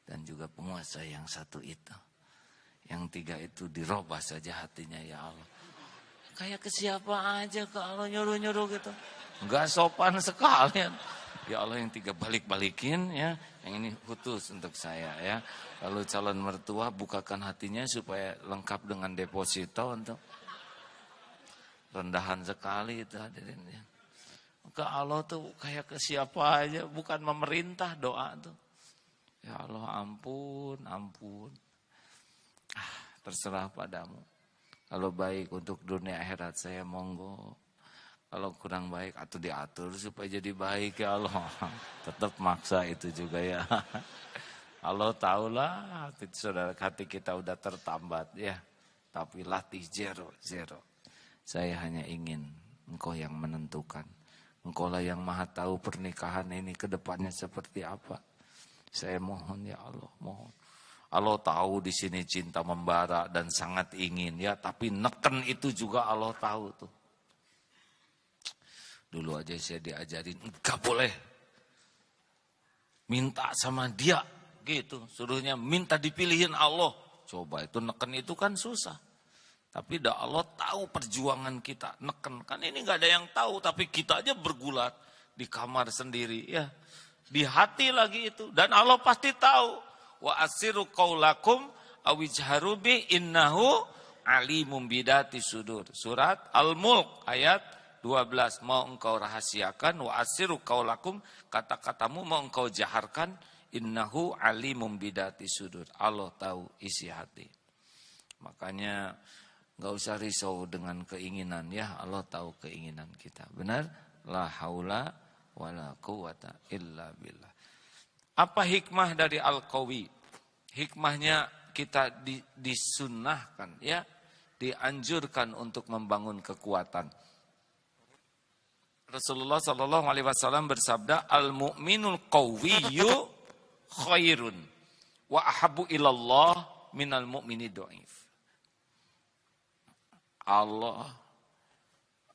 S1: dan juga penguasa yang 1 itu. Yang 3 itu dirubah saja hatinya ya Allah. Kayak ke siapa aja ke Allah nyuruh-nyuruh gitu. Enggak sopan sekali. Ya Allah, yang 3 balik-balikin ya. Yang ini khusus untuk saya ya. Lalu calon mertua bukakan hatinya supaya lengkap dengan deposito untuk rendahan sekali itu hadirin ya. Ke Allah tuh kayak ke siapa aja, bukan memerintah doa tuh. Ya Allah, ampun, ampun. Terserah padamu. Kalau baik untuk dunia akhirat saya monggo. Kalau kurang baik atau diatur supaya jadi baik ya Allah. Tetap maksa itu juga ya. Allah tahulah hati kita udah tertambat ya. Tapi latih zero. Saya hanya ingin Engkau yang menentukan. Engkau lah yang maha tahu pernikahan ini ke depannya seperti apa. Saya mohon ya Allah, mohon. Allah tahu di sini cinta membara dan sangat ingin ya, tapi neken itu juga Allah tahu tuh. Dulu aja saya diajarin enggak boleh minta sama dia gitu, suruhnya minta dipilihin Allah. Coba itu neken itu kan susah. Tapi dah Allah tahu perjuangan kita, neken. Kan ini nggak ada yang tahu, tapi kita aja bergulat di kamar sendiri ya. Di hati lagi itu, dan Allah pasti tahu. Wa asiru qaulakum awijharu bi innahu alimum bidati sudur. Surat Al-Mulk ayat 12. Mau engkau rahasiakan, wa asiru qaulakum, kata-katamu mau engkau jaharkan, innahu alimum bidati sudur. Allah tahu isi hati. Makanya enggak usah risau dengan keinginan ya, Allah tahu keinginan kita. Benar? La haula wala quwata illa billah. Apa hikmah dari Al-Qawi? Hikmahnya kita disunnahkan ya, dianjurkan untuk membangun kekuatan. Rasulullah sallallahu alaihi wasallam bersabda, al-mu'minul qawiyyu khairun wa ahabbu ilallah minal mu'mini dhaif. Allah,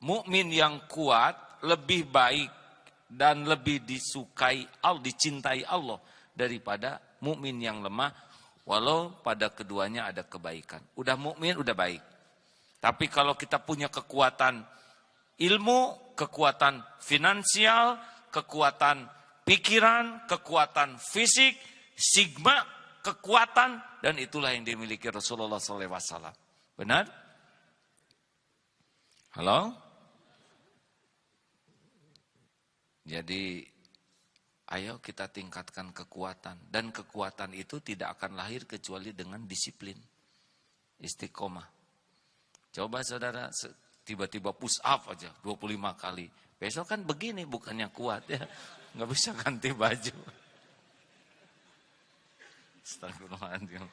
S1: mukmin yang kuat lebih baik dan lebih disukai Allah, dicintai Allah daripada mukmin yang lemah, walau pada keduanya ada kebaikan. Udah mukmin udah baik. Tapi kalau kita punya kekuatan ilmu, kekuatan finansial, kekuatan pikiran, kekuatan fisik, sigma, kekuatan, dan itulah yang dimiliki Rasulullah SAW. Benar? Halo? Jadi ayo kita tingkatkan kekuatan. Dan kekuatan itu tidak akan lahir kecuali dengan disiplin. Istiqomah. Coba saudara tiba-tiba push up aja 25 kali. Besok kan begini bukannya kuat ya. Nggak bisa ganti baju. Astagfirullahaladzim.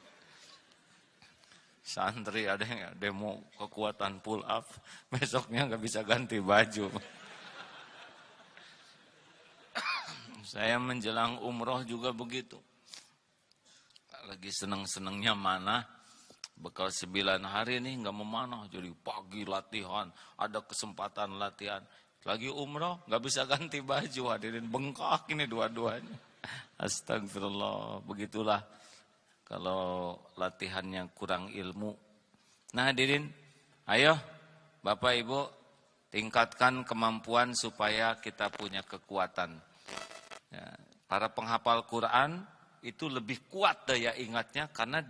S1: Santri ada yang demo kekuatan pull up. Besoknya nggak bisa ganti baju. Saya menjelang umroh juga begitu. Lagi seneng-senengnya mana, bekal 9 hari nih nggak memanah, jadi pagi latihan, ada kesempatan latihan. Lagi umroh nggak bisa ganti baju, hadirin, bengkak ini dua-duanya. Astagfirullah, begitulah kalau latihannya kurang ilmu. Nah hadirin, ayo Bapak Ibu tingkatkan kemampuan supaya kita punya kekuatan. Ya, para penghafal Quran itu lebih kuat daya ingatnya karena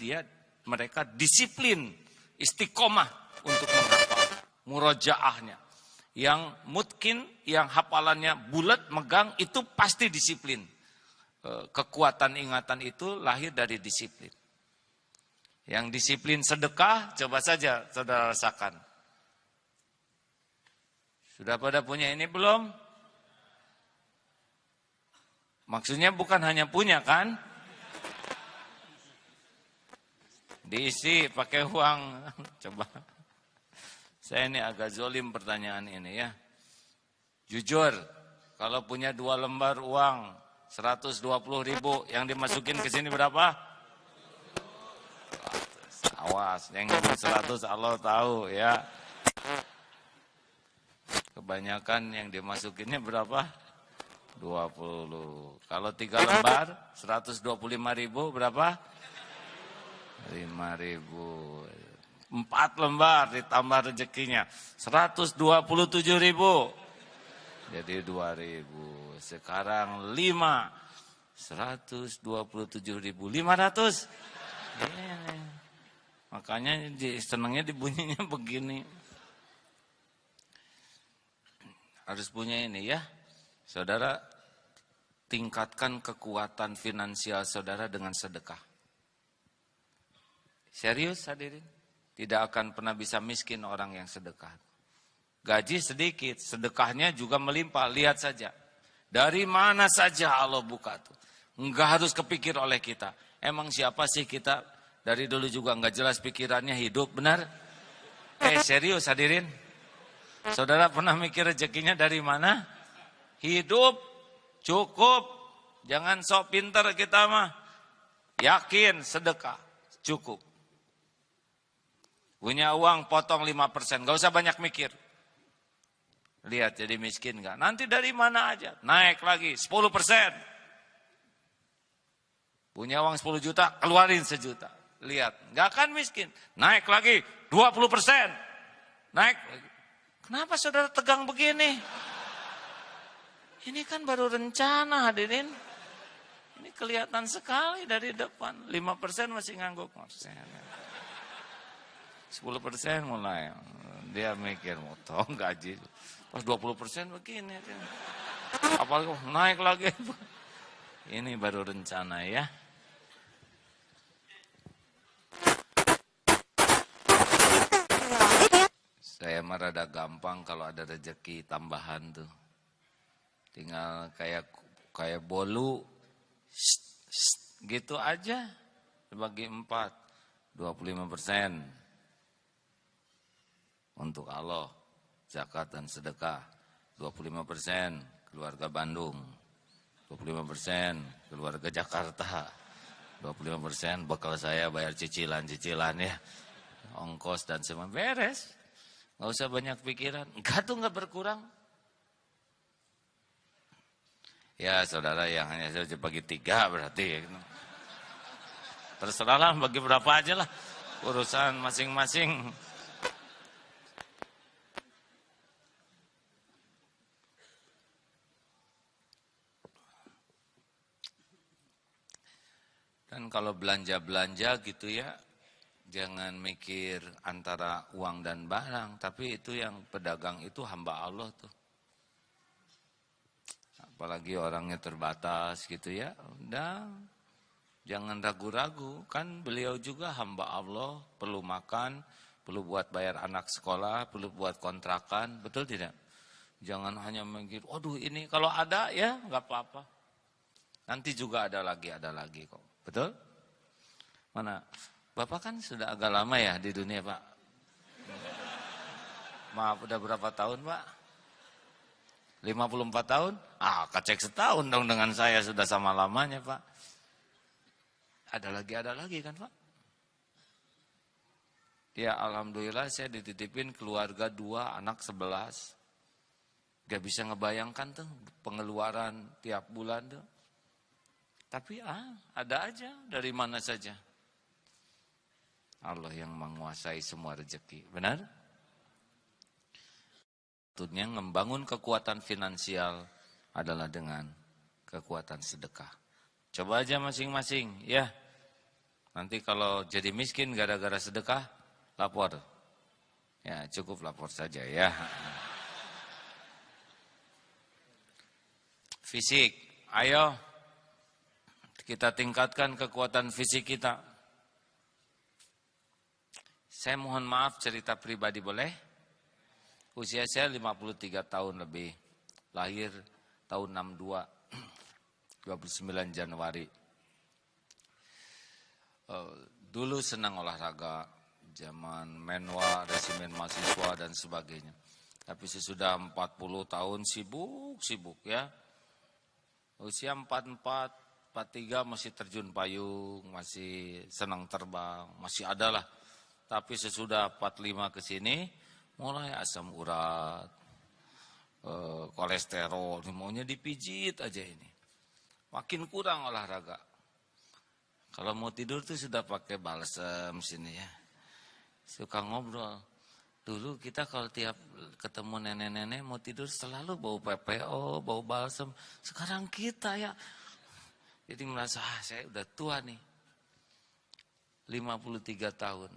S1: mereka disiplin, istiqomah untuk menghafal, murojaahnya. Yang mungkin, yang hafalannya bulat, megang, itu pasti disiplin. Kekuatan ingatan itu lahir dari disiplin. Yang disiplin sedekah, coba saja saudara rasakan. Sudah pada punya ini belum? Maksudnya bukan hanya punya kan? Diisi pakai uang. Coba. Saya ini agak zolim pertanyaan ini ya. Jujur, kalau punya 2 lembar uang 120.000, yang dimasukin ke sini berapa? 100. Awas, yang 100 Allah tahu ya. Kebanyakan yang dimasukinnya berapa? 20. Kalau 3 lembar 125.000 berapa? 5.000. 4 lembar ditambah rezekinya 127.000. Jadi 2.000. Sekarang 5 127.500. Makanya senangnya dibunyinya begini. Harus punya ini ya. Saudara, tingkatkan kekuatan finansial saudara dengan sedekah. Serius hadirin? Tidak akan pernah bisa miskin orang yang sedekah. Gaji sedikit, sedekahnya juga melimpah. Lihat saja. Dari mana saja Allah buka tuh. Enggak harus kepikir oleh kita. Emang siapa sih kita? Dari dulu juga enggak jelas pikirannya hidup, benar? Serius hadirin? Saudara pernah mikir rezekinya dari mana? Hidup, cukup. Jangan sok pintar kita mah. Yakin, sedekah, cukup. Punya uang potong 5%, gak usah banyak mikir. Lihat jadi miskin gak? Nanti dari mana aja, naik lagi 10%. Punya uang 10 juta, keluarin 1 juta. Lihat, gak akan miskin. Naik lagi 20%. Naik lagi. Kenapa saudara tegang begini? Ini kan baru rencana hadirin. Ini kelihatan sekali dari depan. 5% masih ngangguk. 10% mulai. Dia mikir, mau tong gaji. Pas 20% begini. Apalagi naik lagi. Ini baru rencana ya. Saya mah rada gampang kalau ada rezeki tambahan tuh. Tinggal kayak bolu. Gitu aja. Bagi 4. 25%. Untuk Allah, zakat dan sedekah. 25% keluarga Bandung. 25% keluarga Jakarta. 25% bekal saya bayar cicilan-cicilan ya. Ongkos dan semua beres. Gak usah banyak pikiran. Enggak tuh gak berkurang. Ya saudara yang hanya saja bagi 3 berarti. Terserahlah bagi berapa aja lah. Urusan masing-masing. Dan kalau belanja-belanja gitu ya, jangan mikir antara uang dan barang, tapi itu yang pedagang itu hamba Allah tuh. Apalagi orangnya terbatas gitu ya, udah jangan ragu-ragu, kan beliau juga hamba Allah, perlu makan, perlu buat bayar anak sekolah, perlu buat kontrakan, betul tidak? Jangan hanya mikir, waduh ini kalau ada ya nggak apa-apa. Nanti juga ada lagi kok. Betul? Mana? Bapak kan sudah agak lama ya di dunia Pak. Maaf udah berapa tahun Pak? 54 tahun? Kecek setahun dong dengan saya sudah sama lamanya Pak. ada lagi kan Pak? Ya alhamdulillah saya dititipin keluarga 2, anak 11. Gak bisa ngebayangkan tuh pengeluaran tiap bulan tuh. Tapi ada aja dari mana saja. Allah yang menguasai semua rezeki, benar? Tentunya membangun kekuatan finansial adalah dengan kekuatan sedekah. Coba aja masing-masing, ya. Nanti kalau jadi miskin gara-gara sedekah, lapor. Ya, cukup lapor saja ya. Fisik, ayo kita tingkatkan kekuatan fisik kita. Saya mohon maaf cerita pribadi boleh? Usia saya 53 tahun lebih. Lahir tahun 62, 29 Januari. Dulu senang olahraga, zaman menwa, resimen mahasiswa dan sebagainya. Tapi sesudah 40 tahun sibuk ya. Usia 44, 43 masih terjun payung, masih senang terbang, masih ada lah. Tapi sesudah 45 ke sini, mulai asam urat, kolesterol, maunya dipijit aja ini. Makin kurang olahraga. Kalau mau tidur tuh sudah pakai balsem sini ya. Suka ngobrol. Dulu kita kalau tiap ketemu nenek-nenek mau tidur selalu bau PPO, bau balsem. Sekarang kita ya. Jadi merasa saya udah tua nih. 53 tahun.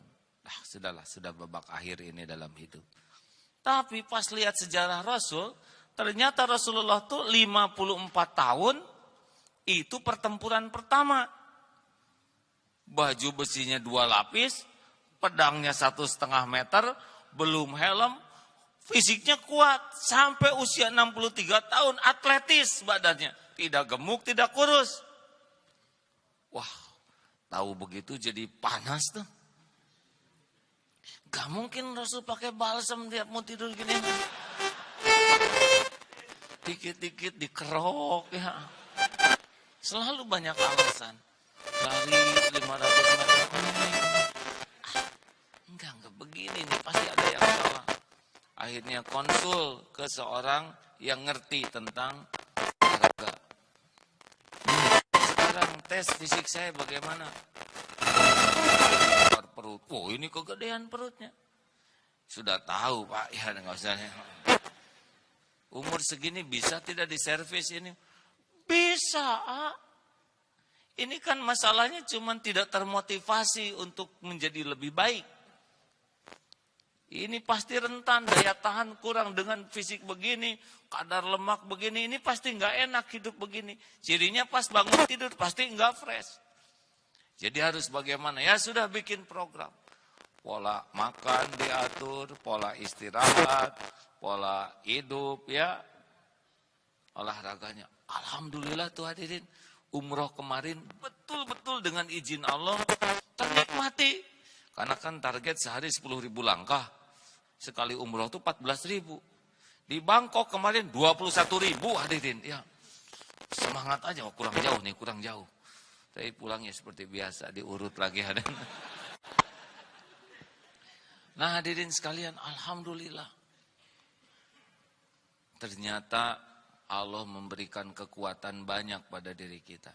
S1: Sudahlah, sudah babak akhir ini dalam hidup. Tapi pas lihat sejarah Rasul, ternyata Rasulullah tuh 54 tahun, itu pertempuran pertama. Baju besinya 2 lapis, pedangnya 1,5 meter, belum helm, fisiknya kuat. Sampai usia 63 tahun, atletis badannya. Tidak gemuk, tidak kurus. Wah, tahu begitu jadi panas tuh. Gak mungkin Rasul pakai balsam tiap mau tidur gini. Dikit-dikit dikerok ya. Selalu banyak alasan. Lari 500 meter. Enggak begini nih, pasti ada yang salah. Akhirnya konsul ke seorang yang ngerti tentang olahraga. Sekarang tes fisik saya bagaimana? Perut. Oh, ini kegedean perutnya. Sudah tahu Pak, ya enggak usah. Umur segini bisa tidak diservis ini? Bisa. Ini kan masalahnya cuma tidak termotivasi untuk menjadi lebih baik. Ini pasti rentan, daya tahan kurang dengan fisik begini, kadar lemak begini, ini pasti enggak enak hidup begini. Cirinya pas bangun tidur pasti enggak fresh. Jadi harus bagaimana? Ya sudah bikin program. Pola makan diatur, pola istirahat, pola hidup ya. Olahraganya. Alhamdulillah tuh hadirin. Umroh kemarin betul-betul dengan izin Allah ternikmati. Karena kan target sehari 10.000 langkah. Sekali umroh tuh 14.000. Di Bangkok kemarin 21.000 hadirin. Ya. Semangat aja, kurang jauh nih, kurang jauh. Tapi pulangnya seperti biasa, diurut lagi hadirin. Nah hadirin sekalian, alhamdulillah. Ternyata Allah memberikan kekuatan banyak pada diri kita.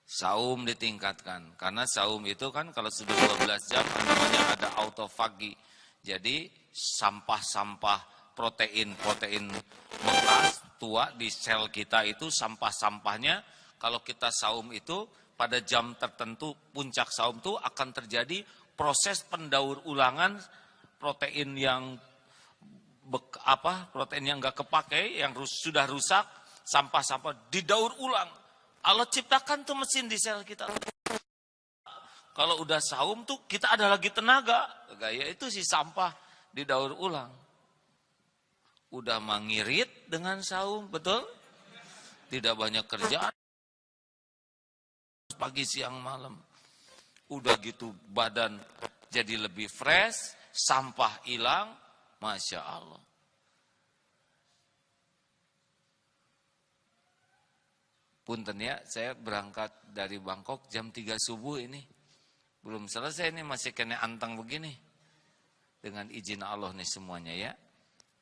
S1: Saum ditingkatkan. Karena saum itu kan kalau sudah 12 jam namanya ada autofagi. Jadi sampah-sampah protein bekas tua di sel kita itu sampah-sampahnya. Kalau kita saum itu pada jam tertentu puncak saum itu akan terjadi proses pendaur ulangan protein yang nggak kepakai, yang sudah rusak, sampah-sampah didaur ulang. Allah ciptakan tuh mesin di sel kita. Kalau udah saum tuh kita ada lagi tenaga, gaya itu si sampah didaur ulang. Udah mengirit dengan saum, betul? Tidak banyak kerjaan. Pagi, siang, malam. Udah gitu badan jadi lebih fresh, sampah hilang, Masya Allah. Punten ya, saya berangkat dari Bangkok jam 3 subuh ini. Belum selesai nih, masih kena antang begini. Dengan izin Allah nih semuanya ya.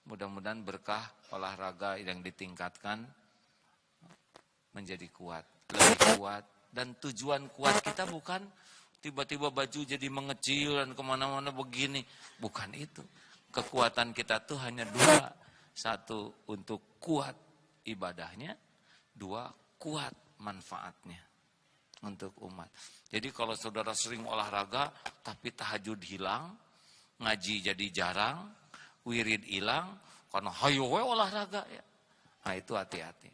S1: Mudah-mudahan berkah olahraga yang ditingkatkan menjadi kuat, lebih kuat. Dan tujuan kuat kita bukan tiba-tiba baju jadi mengecil dan kemana-mana begini. Bukan itu. Kekuatan kita tuh hanya dua. Satu, untuk kuat ibadahnya. Dua, kuat manfaatnya untuk umat. Jadi kalau saudara sering olahraga tapi tahajud hilang, ngaji jadi jarang, wirid hilang, karena hayo we olahraga ya. Nah itu hati-hati.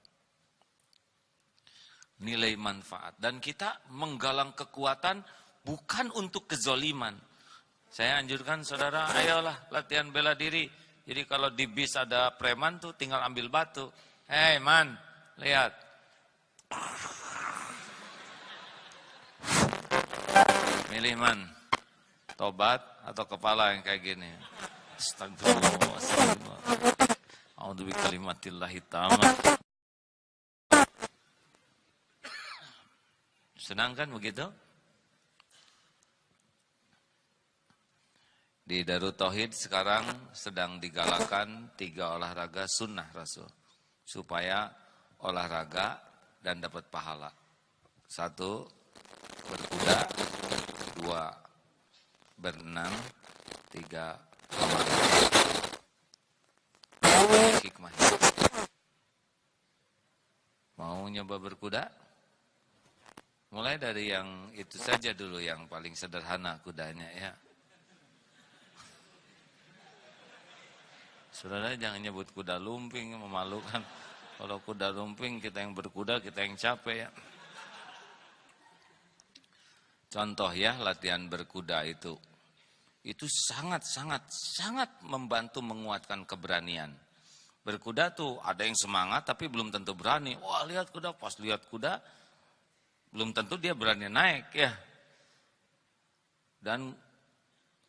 S1: Nilai manfaat. Dan kita menggalang kekuatan bukan untuk kezoliman. Saya anjurkan saudara, ayolah latihan bela diri. Jadi kalau di bis ada preman tuh tinggal ambil batu. Hei man, lihat. Milih man, tobat atau kepala yang kayak gini. Astagfirullah, astagfirullah. A'udzu bikalimatillahi tammat. Senang kan begitu? Di Darut Tauhid sekarang sedang digalakan 3 olahraga sunnah Rasul. Supaya olahraga dan dapat pahala. 1, berkuda. 2, berenang. 3, olahraga. Hikmah. Mau nyoba berkuda? Mulai dari yang itu saja dulu, yang paling sederhana kudanya ya. Saudara jangan nyebut kuda lumping, memalukan. Kalau kuda lumping kita yang berkuda, kita yang capek ya. Contoh ya, latihan berkuda itu sangat membantu menguatkan keberanian. Berkuda tuh ada yang semangat tapi belum tentu berani. Wah lihat kuda, pas lihat kuda belum tentu dia berani naik ya. Dan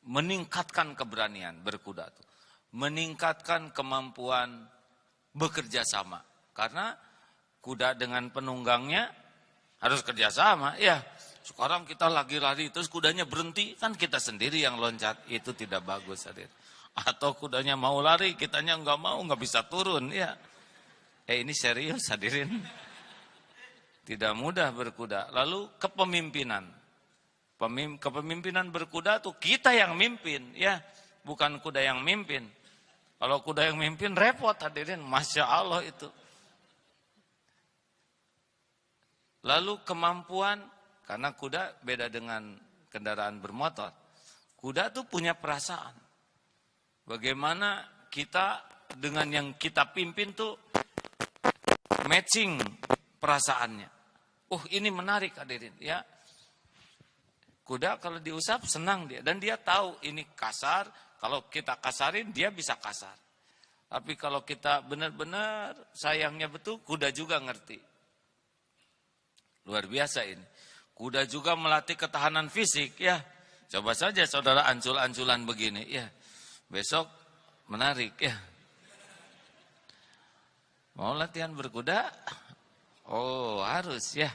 S1: meningkatkan keberanian berkuda tuh. Meningkatkan kemampuan bekerja sama. Karena kuda dengan penunggangnya harus kerjasama. Ya, sekarang kita lagi lari terus kudanya berhenti, kan kita sendiri yang loncat. Itu tidak bagus, hadir. Atau kudanya mau lari, kitanya nggak mau, nggak bisa turun. Ya, ini serius hadirin. Tidak mudah berkuda. Lalu kepemimpinan. Kepemimpinan berkuda tuh kita yang mimpin, ya, bukan kuda yang mimpin. Kalau kuda yang mimpin repot hadirin, Masya Allah itu. Lalu kemampuan, karena kuda beda dengan kendaraan bermotor. Kuda tuh punya perasaan. Bagaimana kita dengan yang kita pimpin tuh matching perasaannya. Ini menarik hadirin ya. Kuda kalau diusap senang dia. Dan dia tahu ini kasar, kalau kita kasarin dia bisa kasar. Tapi kalau kita benar-benar sayangnya betul, kuda juga ngerti. Luar biasa ini. Kuda juga melatih ketahanan fisik ya. Coba saja saudara ancul-anculan begini ya. Besok menarik ya. Mau latihan berkuda? Oh harus ya.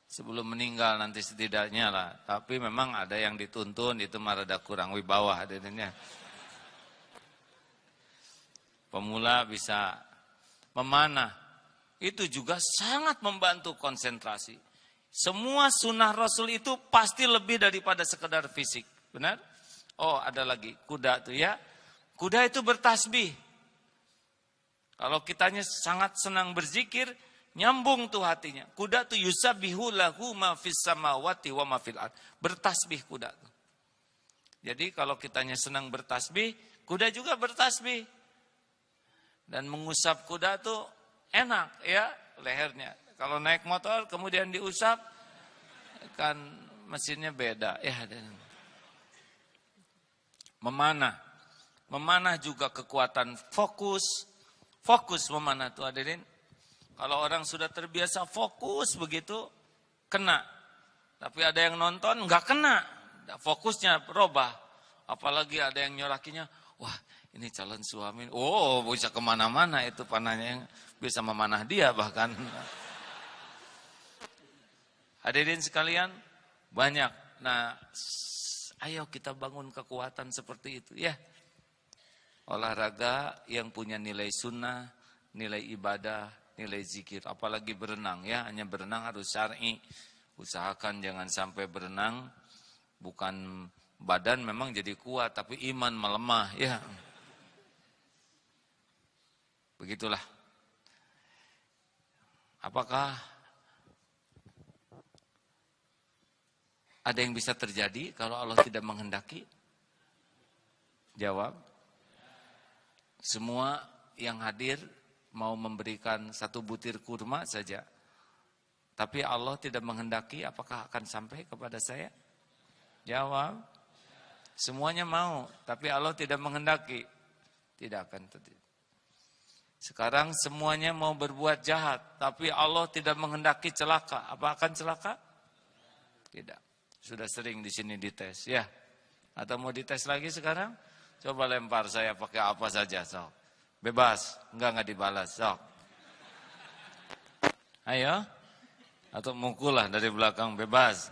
S1: Sebelum meninggal nanti setidaknya lah. Tapi memang ada yang dituntun, itu mah rada kurang wibawa hadirnya. Pemula bisa memanah. Itu juga sangat membantu konsentrasi. Semua sunnah Rasul itu pasti lebih daripada sekedar fisik. Benar? Oh ada lagi, kuda tuh ya. Kuda itu bertasbih. Kalau kitanya sangat senang berzikir, nyambung tuh hatinya. Kuda tuh yusabbihu lahu ma fis samawati wa ma fil ard. Bertasbih kuda tuh. Jadi kalau kitanya senang bertasbih, kuda juga bertasbih. Dan mengusap kuda tuh enak ya lehernya. Kalau naik motor kemudian diusap kan mesinnya beda ya. Memanah. Memanah juga kekuatan fokus. Fokus memanah tuh hadirin. Kalau orang sudah terbiasa fokus begitu kena. Tapi ada yang nonton nggak kena. Fokusnya berubah. Apalagi ada yang nyorakinya, wah ini calon suami. Oh bisa kemana-mana itu panahnya, yang bisa memanah dia bahkan. Hadirin sekalian, banyak. Nah, ayo kita bangun kekuatan seperti itu ya. Olahraga yang punya nilai sunnah, nilai ibadah, nilai zikir. Apalagi berenang ya, hanya berenang harus syar'i. Usahakan jangan sampai berenang, bukan badan memang jadi kuat, tapi iman melemah ya. Begitulah. Apakah ada yang bisa terjadi kalau Allah tidak menghendaki? Jawab. Semua yang hadir mau memberikan satu butir kurma saja. Tapi Allah tidak menghendaki, apakah akan sampai kepada saya? Jawab. Semuanya mau, tapi Allah tidak menghendaki. Tidak akan terjadi. Sekarang semuanya mau berbuat jahat, tapi Allah tidak menghendaki celaka. Apa akan celaka? Tidak. Sudah sering di sini dites, ya. Atau mau dites lagi sekarang? Coba lempar saya pakai apa saja, sok. Bebas, enggak dibalas, sok. Ayo. Atau mukulah dari belakang, bebas.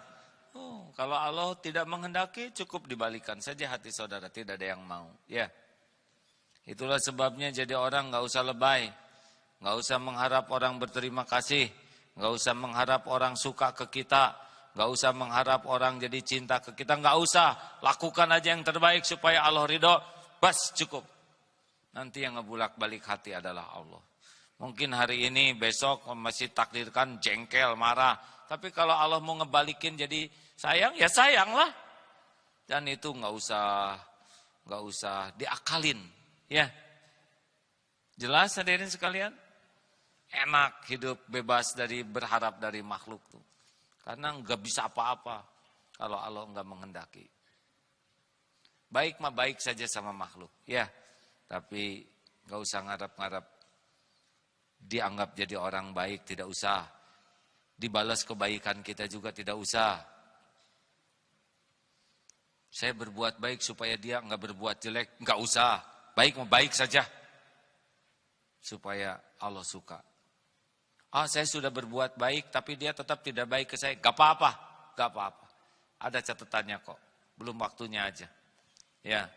S1: Oh, kalau Allah tidak menghendaki, cukup dibalikan saja hati saudara, tidak ada yang mau, ya. Itulah sebabnya jadi orang nggak usah lebay, nggak usah mengharap orang berterima kasih, nggak usah mengharap orang suka ke kita, nggak usah mengharap orang jadi cinta ke kita, nggak usah. Lakukan aja yang terbaik supaya Allah ridho, bas cukup. Nanti yang ngebulak-balik hati adalah Allah. Mungkin hari ini, besok masih takdirkan jengkel, marah. Tapi kalau Allah mau ngebalikin jadi sayang, ya sayanglah. Dan itu nggak usah diakalin. Ya, jelas hadirin sekalian, enak hidup bebas dari berharap dari makhluk tuh, karena nggak bisa apa-apa kalau Allah nggak menghendaki. Baik mah baik saja sama makhluk, ya, tapi nggak usah ngarap-ngarap dianggap jadi orang baik, tidak usah. Dibalas kebaikan kita juga tidak usah. Saya berbuat baik supaya dia nggak berbuat jelek, nggak usah. Baik mau baik saja supaya Allah suka. Saya sudah berbuat baik tapi dia tetap tidak baik ke saya, gak apa-apa, gak apa-apa. Ada catatannya kok, belum waktunya aja. Ya,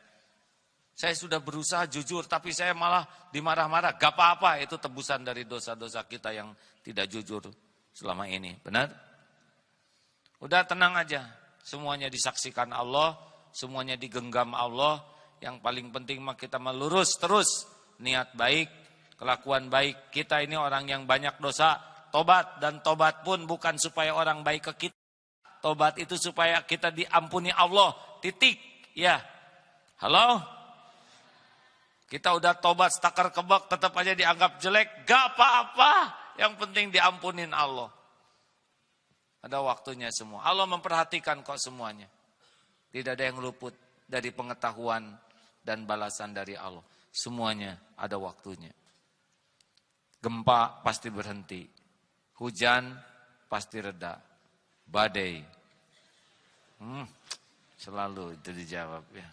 S1: saya sudah berusaha jujur tapi saya malah dimarah-marah, gak apa-apa. Itu tebusan dari dosa-dosa kita yang tidak jujur selama ini, benar? Udah tenang aja, semuanya disaksikan Allah, semuanya digenggam Allah. Yang paling penting mah kita melurus terus niat baik, kelakuan baik. Kita ini orang yang banyak dosa, tobat, dan tobat pun bukan supaya orang baik ke kita. Tobat itu supaya kita diampuni Allah, titik. Ya, halo? Kita udah tobat stakar kebak tetap aja dianggap jelek, gak apa-apa. Yang penting diampunin Allah. Ada waktunya semua. Allah memperhatikan kok semuanya. Tidak ada yang luput dari pengetahuan dan balasan dari Allah. Semuanya ada waktunya. Gempa pasti berhenti. Hujan pasti reda. Badai. Selalu itu dijawab ya.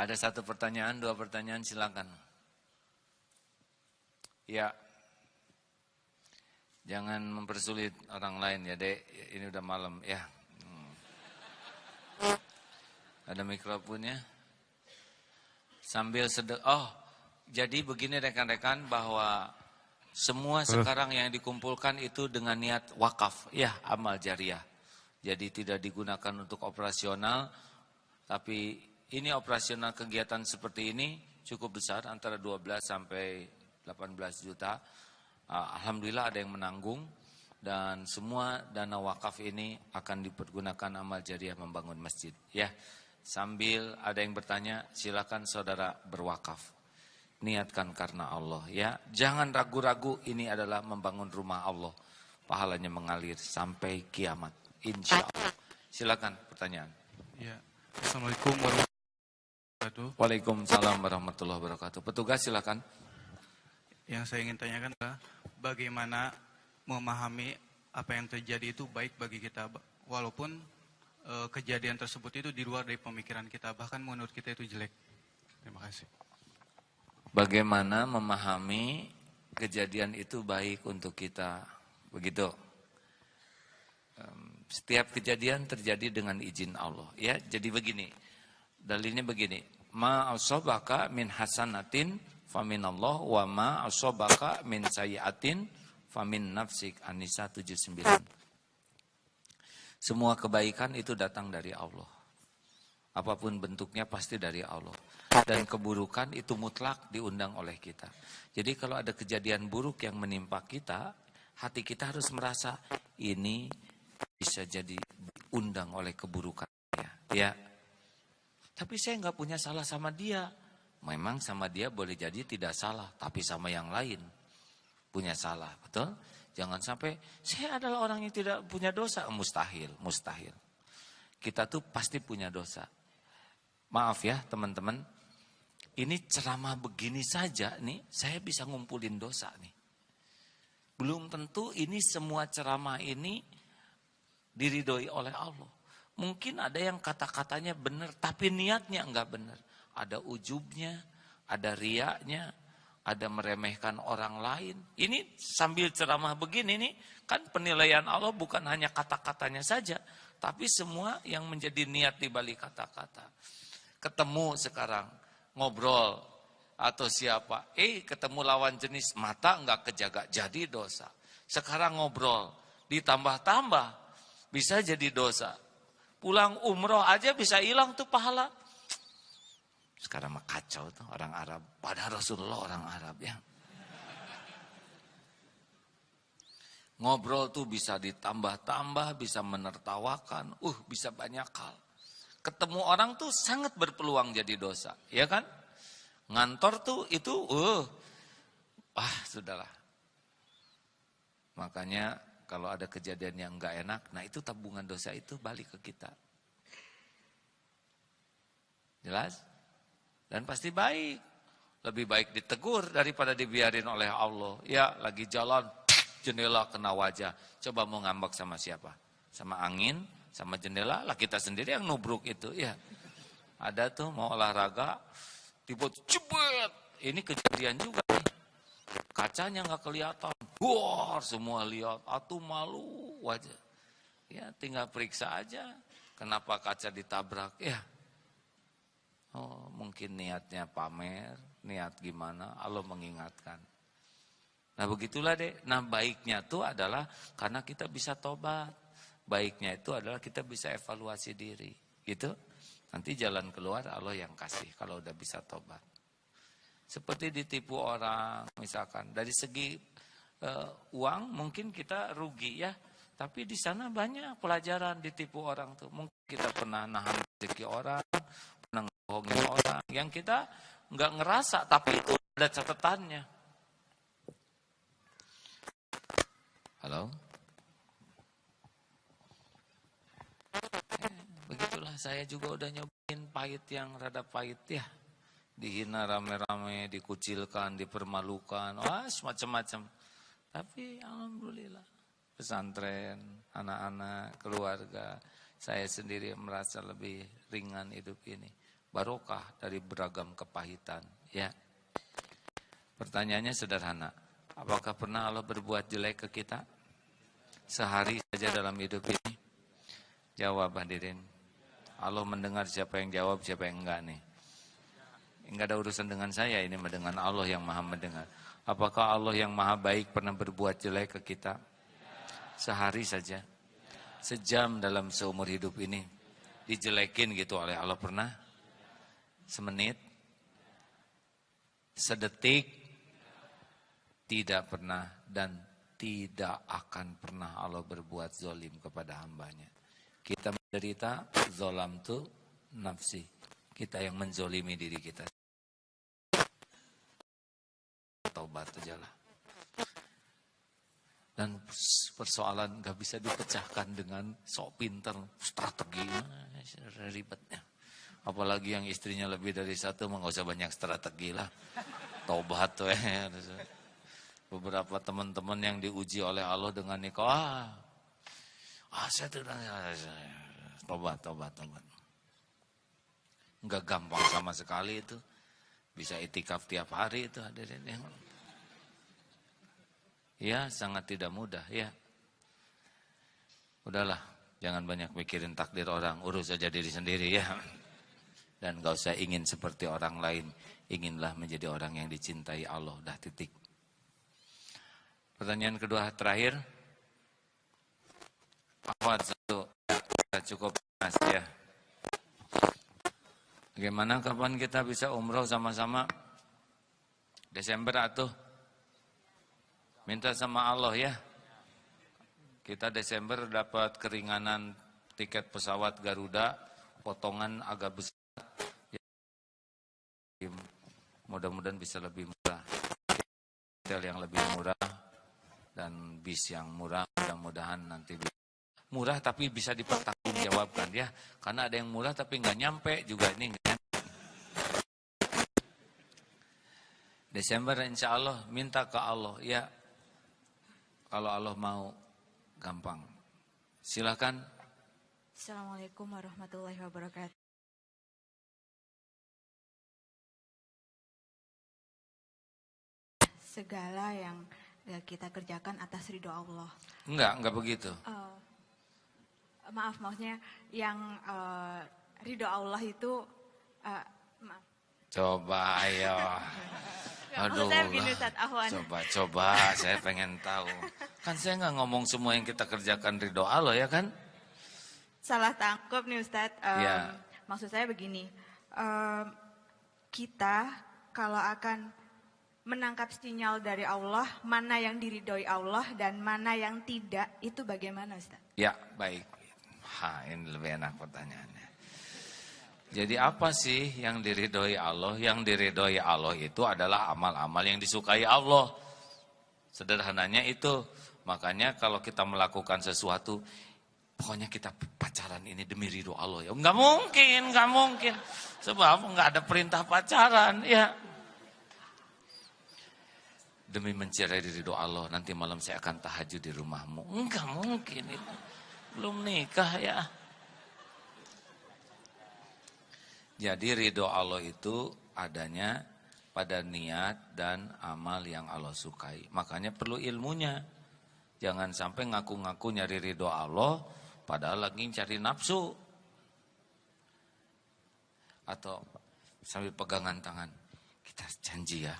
S1: Ada satu pertanyaan, dua pertanyaan, silakan. Ya. Jangan mempersulit orang lain ya, Dek. Ini udah malam ya. Ada mikrofonnya. Sambil jadi begini rekan-rekan, bahwa semua sekarang yang dikumpulkan itu dengan niat wakaf, ya, amal jariah. Jadi tidak digunakan untuk operasional, tapi ini operasional kegiatan seperti ini cukup besar, antara 12 sampai 18 juta. Alhamdulillah ada yang menanggung, dan semua dana wakaf ini akan dipergunakan amal jariah membangun masjid. Ya. Sambil ada yang bertanya, silakan saudara berwakaf. Niatkan karena Allah ya. Jangan ragu-ragu, ini adalah membangun rumah Allah. Pahalanya mengalir sampai kiamat. Insya Allah. Silakan pertanyaan.
S2: Ya. Assalamualaikum warahmatullahi wabarakatuh.
S1: Waalaikumsalam warahmatullahi wabarakatuh. Petugas silakan.
S2: Yang saya ingin tanyakan adalah bagaimana memahami apa yang terjadi itu baik bagi kita, walaupun kejadian tersebut itu di luar dari pemikiran kita, bahkan menurut kita itu jelek. Terima kasih.
S1: Bagaimana memahami kejadian itu baik untuk kita. Begitu. Setiap kejadian terjadi dengan izin Allah. Ya, jadi begini. Dalilnya begini. Ma asabaka min hasanatin faminallah wa ma asabaka min sayyiatin famin nafsik. An-Nisa 79. Semua kebaikan itu datang dari Allah. Apapun bentuknya pasti dari Allah. Dan keburukan itu mutlak diundang oleh kita. Jadi kalau ada kejadian buruk yang menimpa kita, hati kita harus merasa ini bisa jadi diundang oleh keburukan. Ya. Tapi saya nggak punya salah sama dia. Memang sama dia boleh jadi tidak salah, tapi sama yang lain punya salah, betul? Jangan sampai saya adalah orang yang tidak punya dosa, mustahil. Kita tuh pasti punya dosa. Maaf ya teman-teman, ini ceramah begini saja nih, saya bisa ngumpulin dosa nih. Belum tentu ini semua ceramah ini diridhoi oleh Allah. Mungkin ada yang kata-katanya benar, tapi niatnya enggak benar. Ada ujubnya, ada riaknya, ada meremehkan orang lain. Ini sambil ceramah begini nih, kan penilaian Allah bukan hanya kata-katanya saja, tapi semua yang menjadi niat di balik kata-kata. Ketemu sekarang, ngobrol, atau siapa, ketemu lawan jenis, mata enggak kejaga, jadi dosa. Sekarang ngobrol, ditambah-tambah, bisa jadi dosa. Pulang umroh aja bisa hilang tuh pahala. Sekarang mah kacau tuh orang Arab. Padahal Rasulullah orang Arab ya. Ngobrol tuh bisa ditambah-tambah, bisa menertawakan. Bisa banyak hal. Ketemu orang tuh sangat berpeluang jadi dosa. Ya kan? Ngantor tuh itu, sudahlah. Makanya kalau ada kejadian yang enggak enak, nah itu tabungan dosa itu balik ke kita. Jelas? Dan pasti baik. Lebih baik ditegur daripada dibiarin oleh Allah. Ya, lagi jalan, jendela kena wajah. Coba mau ngambek sama siapa? Sama angin, sama jendela, lah kita sendiri yang nubruk itu. Ya, ada tuh mau olahraga, tiba cepet. Ini kejadian juga nih. Kacanya nggak kelihatan. Semua lihat. Atuh malu wajah. Ya, tinggal periksa aja. Kenapa kaca ditabrak? Ya. Mungkin niatnya pamer, niat gimana, Allah mengingatkan. Nah begitulah deh. Nah baiknya itu adalah karena kita bisa tobat. Baiknya itu adalah kita bisa evaluasi diri. Gitu. Nanti jalan keluar Allah yang kasih kalau udah bisa tobat. Seperti ditipu orang misalkan. Dari segi uang mungkin kita rugi ya. Tapi di sana banyak pelajaran ditipu orang tuh. Mungkin kita pernah nahan rezeki orang, pernah ngebohongin orang yang kita nggak ngerasa, tapi itu ada catatannya. Halo? Begitulah saya juga udah nyobain pahit yang rada pahit ya. Dihina rame-rame, dikucilkan, dipermalukan, semacam-macam. Tapi alhamdulillah. Pesantren, anak-anak, keluarga, saya sendiri merasa lebih ringan hidup ini. Barokah dari beragam kepahitan, ya. Pertanyaannya sederhana, apakah pernah Allah berbuat jelek ke kita? Sehari saja dalam hidup ini? Jawab hadirin. Allah mendengar siapa yang jawab, siapa yang enggak nih. Enggak ada urusan dengan saya, ini dengan Allah yang maha mendengar. Apakah Allah yang maha baik pernah berbuat jelek ke kita? Sehari saja, sejam dalam seumur hidup ini dijelekin gitu oleh Allah pernah? Semenit? Sedetik? Tidak pernah dan tidak akan pernah Allah berbuat zolim kepada hambanya. Kita menderita zolam tu nafsi. Kita yang menzolimi diri kita. Taubat ajalah. Dan persoalan gak bisa dipecahkan dengan sok pinter, strategi, ribetnya. Apalagi yang istrinya lebih dari satu, gak usah banyak strategi lah. Taubat tuh ya. Beberapa teman-teman yang diuji oleh Allah dengan nikah, saya tidak, tobat. Gak gampang sama sekali itu. Bisa itikaf tiap hari itu hadirin. Ya, sangat tidak mudah ya. Udahlah, jangan banyak mikirin takdir orang, urus saja diri sendiri ya. Dan gak usah ingin seperti orang lain, inginlah menjadi orang yang dicintai Allah, dah titik. Pertanyaan kedua terakhir. Ahwat satu, ya, cukup mas ya. Bagaimana kapan kita bisa umroh sama-sama? Desember atuh. Minta sama Allah ya. Kita Desember dapat keringanan tiket pesawat Garuda, potongan agak besar. Mudah-mudahan bisa lebih murah. Hotel yang lebih murah dan bis yang murah, mudah-mudahan nanti murah tapi bisa dipertanggungjawabkan ya. Karena ada yang murah tapi nggak nyampe juga ini nggak nyampe. Desember insya Allah minta ke Allah ya. Kalau Allah mau gampang. Silakan.
S3: Assalamualaikum warahmatullahi wabarakatuh. Segala yang kita kerjakan atas ridho Allah.
S1: Enggak begitu.
S3: Maaf, maksudnya yang ridho Allah itu maaf.
S1: Coba ayo. Aduh,
S3: saya begini, Ustaz Ahwan.
S1: coba, saya pengen tahu. Kan saya nggak ngomong semua yang kita kerjakan ridho Allah ya kan?
S3: Salah tangkap nih Ustaz.
S1: Ya.
S3: Maksud saya begini, kita kalau akan menangkap sinyal dari Allah, mana yang diridhoi Allah dan mana yang tidak, itu bagaimana Ustaz?
S1: Ya, baik. Ini lebih enak pertanyaannya. Jadi apa sih yang diridhoi Allah? Yang diridhoi Allah itu adalah amal-amal yang disukai Allah. Sederhananya itu. Makanya kalau kita melakukan sesuatu, pokoknya kita pacaran ini demi ridho Allah ya. Enggak mungkin. Sebab enggak ada perintah pacaran ya. Demi mencari ridho Allah, nanti malam saya akan tahajud di rumahmu. Enggak mungkin itu. Belum nikah ya. Jadi ridho Allah itu adanya pada niat dan amal yang Allah sukai. Makanya perlu ilmunya. Jangan sampai ngaku-ngaku nyari ridho Allah, padahal lagi cari nafsu. Atau sambil pegangan tangan. Kita janji ya.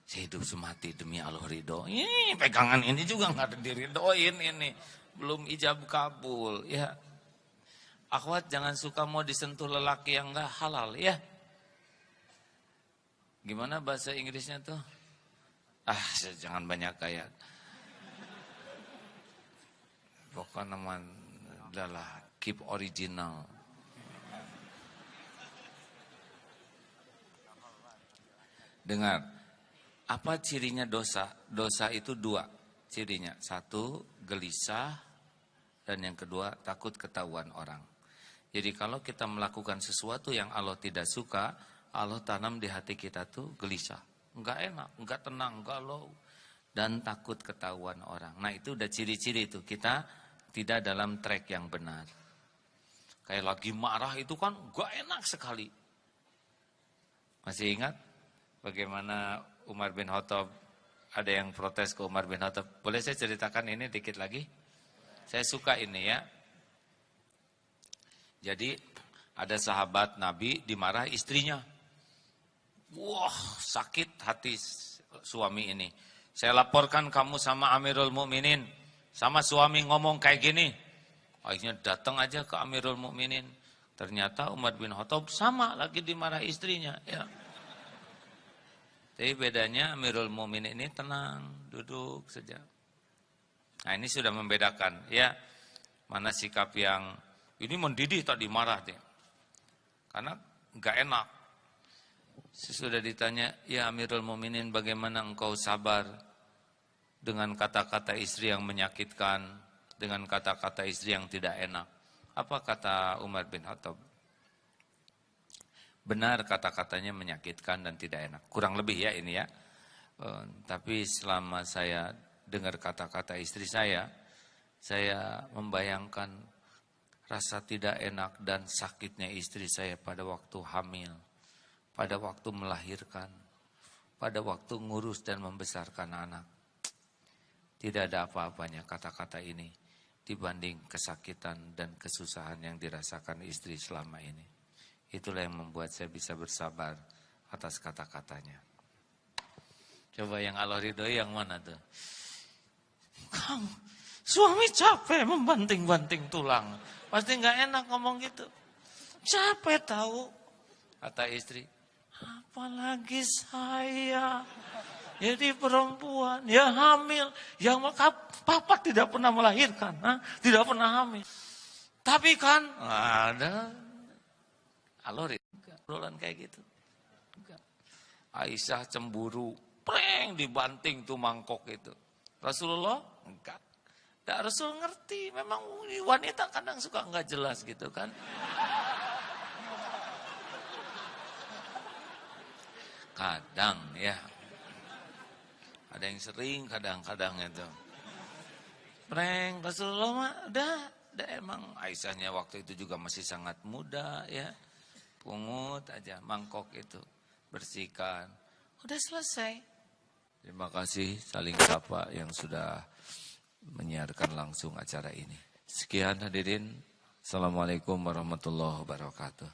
S1: Saya hidup semati demi Allah ridho. Ini pegangan ini juga nggak ada diridoin ini. Belum ijab kabul ya. Akhwat jangan suka mau disentuh lelaki yang nggak halal ya. Gimana bahasa Inggrisnya tuh? Jangan banyak kayak. Pokoknya nama adalah keep original. Dengar. Apa cirinya dosa? Dosa itu dua cirinya. Satu, gelisah. Dan yang kedua, takut ketahuan orang. Jadi kalau kita melakukan sesuatu yang Allah tidak suka, Allah tanam di hati kita tuh gelisah. Enggak enak, enggak tenang, galau. Dan takut ketahuan orang. Nah itu udah ciri-ciri itu. Kita tidak dalam track yang benar. Kayak lagi marah itu kan enggak enak sekali. Masih ingat bagaimana Umar bin Khattab, ada yang protes ke Umar bin Khattab. Boleh saya ceritakan ini dikit lagi? Saya suka ini ya. Jadi ada sahabat Nabi dimarah istrinya. Wah, sakit hati suami ini. Saya laporkan kamu sama Amirul Mukminin. Sama suami ngomong kayak gini. Akhirnya datang aja ke Amirul Mukminin. Ternyata Umar bin Khattab sama lagi dimarah istrinya ya. Tapi bedanya Amirul Mukminin ini tenang, duduk saja. Nah ini sudah membedakan ya. Mana sikap yang ini mendidih tadi marah dia. Karena enggak enak. Sesudah ditanya, ya Amirul Mukminin bagaimana engkau sabar dengan kata-kata istri yang menyakitkan, dengan kata-kata istri yang tidak enak. Apa kata Umar bin Khattab? Benar kata-katanya menyakitkan dan tidak enak. Kurang lebih ya ini ya. Tapi selama saya dengar kata-kata istri saya membayangkan rasa tidak enak dan sakitnya istri saya pada waktu hamil, pada waktu melahirkan, pada waktu ngurus dan membesarkan anak. Tidak ada apa-apanya kata-kata ini dibanding kesakitan dan kesusahan yang dirasakan istri selama ini. Itulah yang membuat saya bisa bersabar atas kata-katanya. Coba yang Allah ridhoi yang mana tuh? Kang, suami capek membanting-banting tulang. Pasti nggak enak ngomong gitu. Capek tahu, kata istri. Apalagi saya. Jadi perempuan, ya hamil, yang papa tidak pernah melahirkan, tidak pernah hamil. Tapi kan ada alori, obrolan kayak gitu. Aisyah cemburu, preng dibanting tuh mangkok itu. Rasulullah enggak. Dan Rasul ngerti, memang wanita kadang suka enggak jelas gitu kan. Kadang ya. Ada yang sering kadang-kadang itu. Prank Rasulullah mah udah emang Aisyahnya waktu itu juga masih sangat muda ya. Pungut aja mangkok itu, bersihkan. Udah selesai. Terima kasih saling sapa yang sudah menyiarkan langsung acara ini. Sekian hadirin. Assalamualaikum warahmatullahi wabarakatuh.